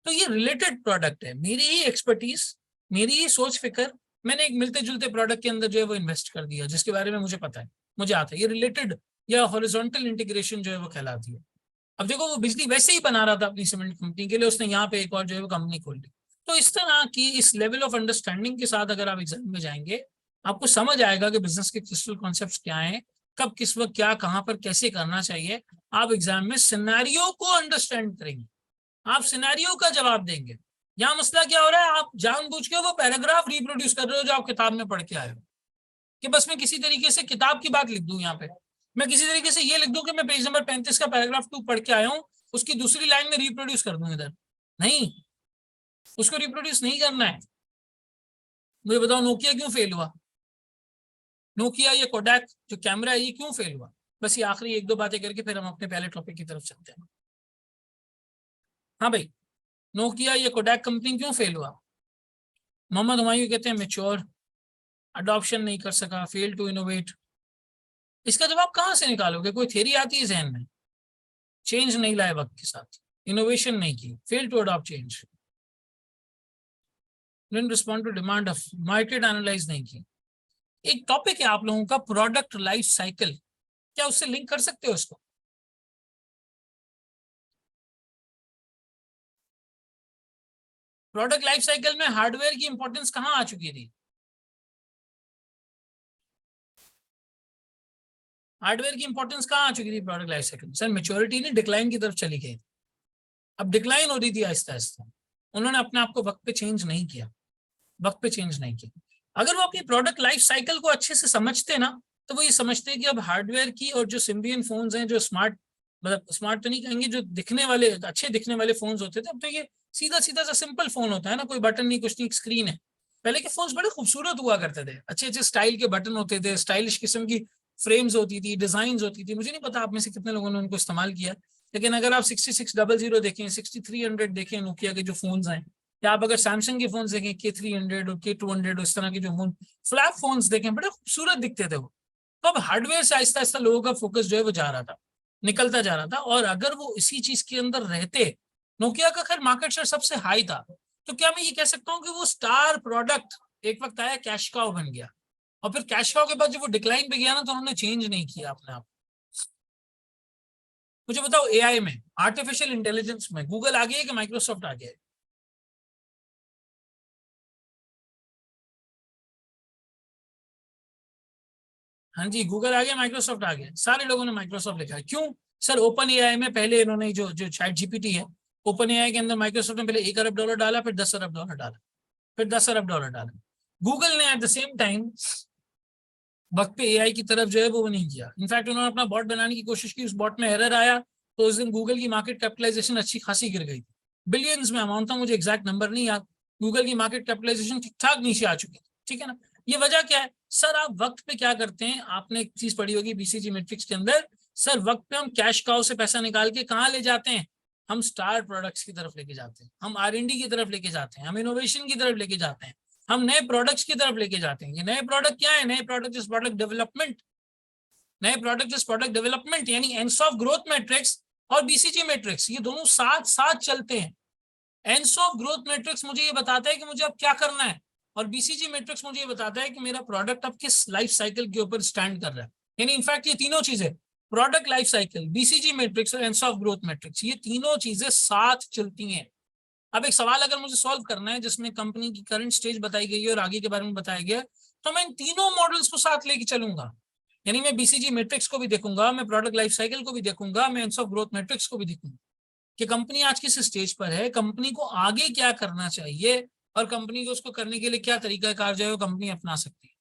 तो ये रिलेटेड प्रोडक्ट है, मेरी ही एक्सपर्टीज, मेरी ही सोच फिक्र, मैंने एक मिलते जुलते प्रोडक्ट के अंदर जो है वो इन्वेस्ट कर दिया जिसके बारे में मुझे पता है, मुझे आता है। ये रिलेटेड या हॉरिजॉन्टल इंटीग्रेशन जो है वो कहलाती है। अब देखो वो बिजली वैसे ही बना रहा था अपनी सीमेंट कंपनी के लिए, उसने यहाँ पे एक और जो है वो कंपनी खोल ली। तो इस तरह की इस लेवल ऑफ अंडरस्टैंडिंग के साथ अगर आप एग्जाम में जाएंगे, आपको समझ आएगा कि बिजनेस के क्रिस्टल कॉन्सेप्ट्स क्या हैं, कब किस वक्त क्या कहाँ पर कैसे करना चाहिए। आप एग्जाम में सिनेरियो को अंडरस्टैंड करेंगे, आप सिनेरियो का जवाब देंगे। यहाँ मसला क्या हो रहा है, आप जानबूझ के वो पैराग्राफ रिप्रोड्यूस कर रहे हो जो आप किताब में पढ़ के आए हो, कि बस मैं किसी तरीके से किताब की बात लिख दूं, यहाँ पे मैं किसी तरीके से ये लिख दूं कि मैं पेज नंबर 35 का पैराग्राफ 2 पढ़ के आया हूँ, उसकी दूसरी लाइन में रिप्रोड्यूस कर दूं इधर। नहीं, उसको रिप्रोड्यूस नहीं करना है। मुझे बताओ नोकिया क्यों फेल हुआ, नोकिया या कोडैक जो कैमरा है ये क्यों फेल हुआ? बस ये आखिरी 1-2 बातें करके फिर हम अपने पहले टॉपिक की तरफ चलते हैं। हाँ भाई, नोकिया या कोडैक कंपनी क्यों फेल हुआ? मोहम्मद हुमायूं कहते हैं मेच्योर, अडॉप्शन नहीं कर सका, फेल टू इनोवेट। इसका जवाब कहाँ से निकालोगे? कोई थ्योरी आती है जहन में? चेंज नहीं लाए वक्त के साथ, इनोवेशन नहीं की, fail to adopt change, didn't respond to demand of market, analyse नहीं की। एक टॉपिक है आप लोगों का प्रोडक्ट लाइफ साइकिल, क्या उससे लिंक कर सकते हो इसको? प्रोडक्ट लाइफ साइकिल में हार्डवेयर की इंपॉर्टेंस कहाँ आ चुकी थी? हार्डवेयर की इंपॉर्टेंस कहाँ आ चुकी थी product life cycle? Sir maturity नहीं, डिक्लाइन की तरफ चली गई। अब डिक्लाइन हो रही थी आहिस्ता आहिस्ता, उन्होंने अपने आप को वक्त पे चेंज नहीं किया, वक्त पे चेंज नहीं किया। अगर वो अपनी प्रोडक्ट लाइफ साइकिल को अच्छे से समझते ना, तो वो ये समझते हैं कि अब हार्डवेयर की और जो सिम्बियन फोन्स हैं, जो स्मार्ट, मतलब स्मार्ट तो नहीं कहेंगे, जो दिखने वाले अच्छे दिखने वाले फोन्स होते थे, अब तो ये सीधा सीधा सा सिंपल फोन होता है ना, कोई बटन नहीं कुछ नहीं, स्क्रीन है। पहले के फोन्स बड़े खूबसूरत हुआ करते थे, अच्छे अच्छे स्टाइल के बटन होते थे, स्टाइलिश किस्म की फ्रेम्स होती थी, डिजाइन होती थी। मुझे नहीं पता आप में से कितने लोगों ने उनको इस्तेमाल किया, लेकिन अगर आप 6600 देखें, 6300 देखें नोकिया के जो फोन्स हैं, या आप अगर सैमसंग के फोन देखें K300 और K200, इस तरह के जो फोन फ्लैप फोन्स देखें, बड़े खूबसूरत दिखते थे वो। तो अब हार्डवेयर से आहिस्ता आहिस्ता लोगों का फोकस जो है वो जा रहा था, निकलता जा रहा था। और अगर वो इसी चीज के अंदर रहते, नोकिया का खैर मार्केट शेयर सबसे हाई था, तो क्या मैं ये कह सकता हूँ कि वो स्टार प्रोडक्ट एक वक्त आया कैश काउ बन गया, और फिर कैश काउ के बाद जब वो डिक्लाइन पे गया ना, तो उन्होंने चेंज नहीं किया अपने आप। मुझे बताओ एआई में, आर्टिफिशियल इंटेलिजेंस में गूगल आ गया है कि माइक्रोसॉफ्ट आ गया है? हाँ जी, गूगल आ गया, माइक्रोसॉफ्ट आ गया, सारे लोगों ने माइक्रोसॉफ्ट लिखा है। क्यों सर? ओपन एआई में पहले इन्होंने जो जो चैट जीपीटी है, ओपन एआई के अंदर माइक्रोसॉफ्ट ने पहले $1 अरब डाला, फिर $10 अरब डाला, फिर $10 अरब डाला। गूगल ने एट द सेम टाइम वक्त पे एआई की तरफ जो है वो नहीं किया। इनफैक्ट उन्होंने अपना बॉट बनाने की कोशिश की, उस बॉट में एरर आया, तो उस दिन गूगल की मार्केट कैपिटलाइजेशन अच्छी खासी गिर गई, बिलियंस में अमाउंट था, मुझे एग्जैक्ट नंबर नहीं याद। गूगल की मार्केट कैपिटलाइजेशन ठीक ठाक नीचे आ चुकी, ठीक है ना। ये वजह क्या है सर? आप वक्त पे क्या करते हैं, आपने एक चीज पढ़ी होगी बीसीजी मैट्रिक्स के अंदर, सर वक्त पे हम कैश काउ से पैसा निकाल के कहाँ ले जाते हैं? हम स्टार प्रोडक्ट्स की तरफ लेके जाते हैं, हम R&D की तरफ लेके जाते हैं, हम इनोवेशन की तरफ लेके जाते हैं, हम नए प्रोडक्ट्स की तरफ लेके जाते हैं। ये नए प्रोडक्ट क्या है? नए प्रोडक्ट इज प्रोडक्ट डेवलपमेंट, नए प्रोडक्ट इज प्रोडक्ट डेवलपमेंट, यानी एंड्स ऑफ ग्रोथ मैट्रिक्स और बीसीजी मैट्रिक्स ये दोनों साथ साथ चलते हैं। एंड्स ऑफ ग्रोथ मैट्रिक्स मुझे ये बताता है कि मुझे अब क्या करना है, और बीसीजी मैट्रिक्स मुझे ये बताता है कि मेरा प्रोडक्ट अब किस लाइफ साइकिल के ऊपर स्टैंड कर रहा है। यानी इनफैक्ट ये तीनों चीजें, product life cycle, BCG matrix और एंड्स ऑफ ग्रोथ मैट्रिक्स, ये तीनों चीजें साथ चलती हैं। अब एक सवाल अगर मुझे सॉल्व करना है जिसमें कंपनी की करंट स्टेज बताई गई है और आगे के बारे में बताया गया है, तो मैं इन तीनों मॉडल्स को साथ लेके चलूंगा। यानी मैं बीसीजी मैट्रिक्स को भी देखूंगा, मैं प्रोडक्ट लाइफ साइकिल को भी देखूंगा, मैं एंड्स ऑफ ग्रोथ मैट्रिक्स को भी देखूंगा कि कंपनी आज किस स्टेज पर है, कंपनी को आगे क्या करना चाहिए, और कंपनी को उसको करने के लिए क्या तरीका कार जो है वो कंपनी अपना सकती है।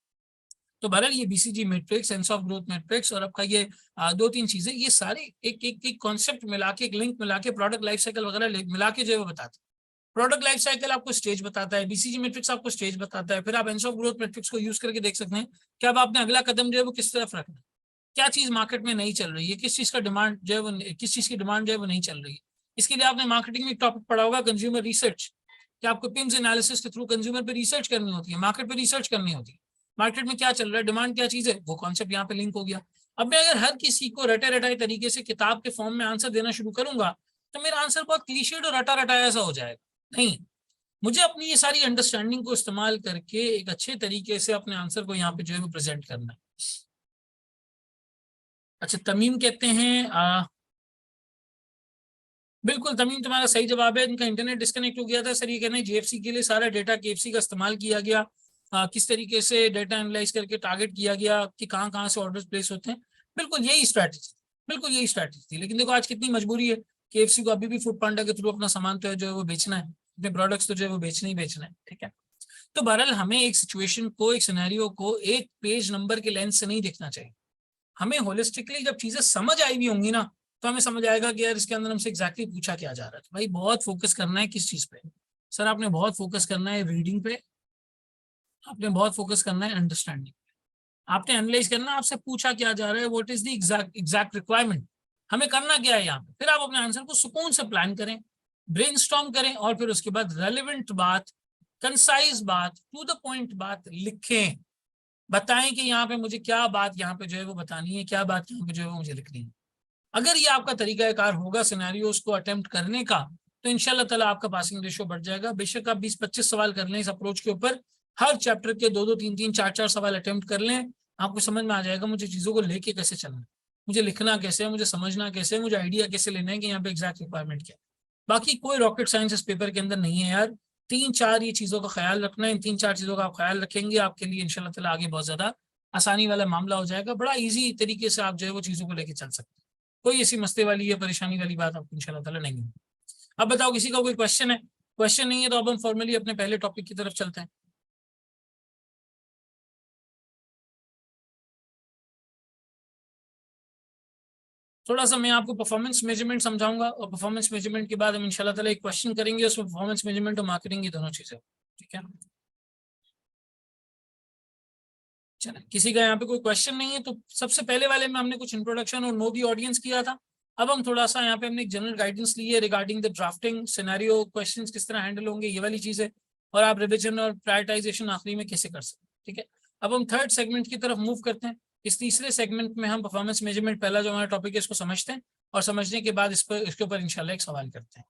तो बहरहाल ये BCG matrix, ends of growth matrix और आपका ये दो तीन चीजें, ये सारे एक कॉन्सेप्ट मिला के, एक लिंक मिला के, प्रोडक्ट लाइफ साइकिल वगैरह मिला के जो है वो बताते हैं। प्रोडक्ट लाइफ साइकिल आपको स्टेज बताता है, बीसीजी मैट्रिक्स आपको स्टेज बताता है, फिर आप एंड्स ऑफ ग्रोथ मैट्रिक्स को यूज करके देख सकते हैं कि अब आपने अगला कदम जो है वो किस तरफ रखना है, क्या चीज मार्केट में नहीं चल रही है, किस चीज का डिमांड जो है वो, किस चीज की डिमांड जो है वो नहीं चल रही है। इसके लिए आपने मार्केटिंग में एक टॉपिक पढ़ा होगा, कंज्यूमर रिसर्च, कि आपको पिम्स एनालिसिस के थ्रू कंज्यूमर पे रिसर्च करनी होती है, मार्केट पे रिसर्च करनी होती है, मार्केट में क्या चल रहा है, डिमांड क्या चीज है, वो कॉन्सेप्ट यहाँ पे लिंक हो गया। अब मैं अगर हर किसी को रटे रटाए तरीके से किताब के फॉर्म में आंसर देना शुरू करूंगा तो मेरा आंसर बहुत क्लीशेड और रटा रटाया सा हो जाएगा। नहीं, मुझे अपनी ये सारी अंडरस्टैंडिंग को इस्तेमाल करके एक अच्छे तरीके से अपने आंसर को यहाँ पे जो है वो प्रेजेंट करना है। अच्छा, तमीम कहते हैं बिल्कुल तमीम तुम्हारा सही जवाब है, इनका इंटरनेट डिस्कनेक्ट हो गया था सर। ये कहना है जीएफसी के लिए सारा डेटा केएफसी का इस्तेमाल किया गया, किस तरीके से डेटा एनालाइज करके टारगेट किया गया कि कहाँ कहाँ से ऑर्डर्स प्लेस होते हैं। बिल्कुल यही स्ट्रैटेजी, बिल्कुल यही स्ट्रैटेजी थी। लेकिन देखो आज कितनी मजबूरी है, केएफसी को अभी भी फूड पांडा के थ्रू अपना सामान तो है जो है वो बेचना है, अपने प्रोडक्ट्स तो जो है वो बेचना ही बेचना है, ठीक है। तो बहरहाल हमें एक सिचुएशन को, एक सिनेरियो को एक पेज नंबर के लेंस से नहीं देखना चाहिए। हमें होलिस्टिकली जब चीजें समझ आई भी होंगी ना, तो हमें समझ आएगा कि यार इसके अंदर हमसे एग्जैक्टली पूछा क्या जा रहा है। तो भाई बहुत फोकस करना है किस चीज पे सर? आपने बहुत फोकस करना है रीडिंग पे, आपने बहुत फोकस करना है अंडरस्टैंडिंग पे, आपने एनालाइज करना है आपसे पूछा क्या जा रहा है, what is the exact requirement, हमें करना क्या है यहाँ पे। फिर आप अपने आंसर को सुकून से प्लान करें, ब्रेनस्टॉर्म करें, और फिर उसके बाद रेलेवेंट बात, कंसाइज बात, टू द पॉइंट बात लिखें, बताएं कि यहाँ पे मुझे क्या बात यहाँ पे जो है वो बतानी है, क्या बात यहाँ पे जो है वो मुझे लिखनी है। अगर ये आपका तरीकाकार होगा सिनेरियोस को अटेम्प्ट करने का, तो इंशाल्लाह ताला आपका पासिंग रेशियो बढ़ जाएगा। बेशक आप 20-25 सवाल कर लें इस अप्रोच के ऊपर, हर चैप्टर के 2-2, 3-3, 4-4 सवाल अटेम्प्ट कर लें, आपको समझ में आ जाएगा मुझे चीज़ों को लेके कैसे चलना है, मुझे लिखना कैसे है, मुझे समझना कैसे है, मुझे आइडिया कैसे लेना है कि यहाँ पे एग्जैक्ट रिक्वायरमेंट क्या है। बाकी कोई रॉकेट साइंस इस पेपर के अंदर नहीं है यार, 3-4 ये चीज़ों का ख्याल रखना है। इन 3-4 चीज़ों का आप ख्याल रखेंगे, आपके लिए इंशाल्लाह ताला आगे बहुत ज़्यादा आसानी वाला मामला हो जाएगा। बड़ा ईजी तरीके से आप जो है वो चीज़ों को लेके चल सकते हैं, कोई ऐसी मस्ते वाली या परेशानी वाली बात आपको इंशाल्लाह ताला नहीं होगी। अब बताओ किसी का कोई क्वेश्चन है? क्वेश्चन नहीं है तो अब हम फॉर्मली अपने पहले टॉपिक की तरफ चलते हैं। थोड़ा सा मैं आपको परफॉर्मेंस मेजरमेंट समझाऊंगा, और परफॉर्मेंस मेजरमेंट के बाद हम इंशाल्लाह ताला एक क्वेश्चन करेंगे, उसमें परफॉर्मेंस मेजरमेंट और मार्केटिंग की दोनों चीजें, ठीक है। चलो, किसी का यहाँ पे कोई क्वेश्चन नहीं है तो सबसे पहले वाले में हमने कुछ इंट्रोडक्शन और नो दी ऑडियंस किया था। अब हम थोड़ा सा यहाँ पे हमने एक जनरल गाइडेंस ली है regarding the drafting scenario, questions किस तरह हैंडल होंगे, ये वाली चीज है, और आप रिविजन और प्रायोरिटाइजेशन आखिरी में कैसे कर सकते हैं, ठीक है। अब हम थर्ड सेगमेंट की तरफ मूव करते हैं। इस तीसरे सेगमेंट में हम परफॉर्मेंस मेजरमेंट, पहला जो हमारा टॉपिक है, इसको समझते हैं, और समझने के बाद इस पर, इसके ऊपर इंशाल्लाह एक सवाल करते हैं।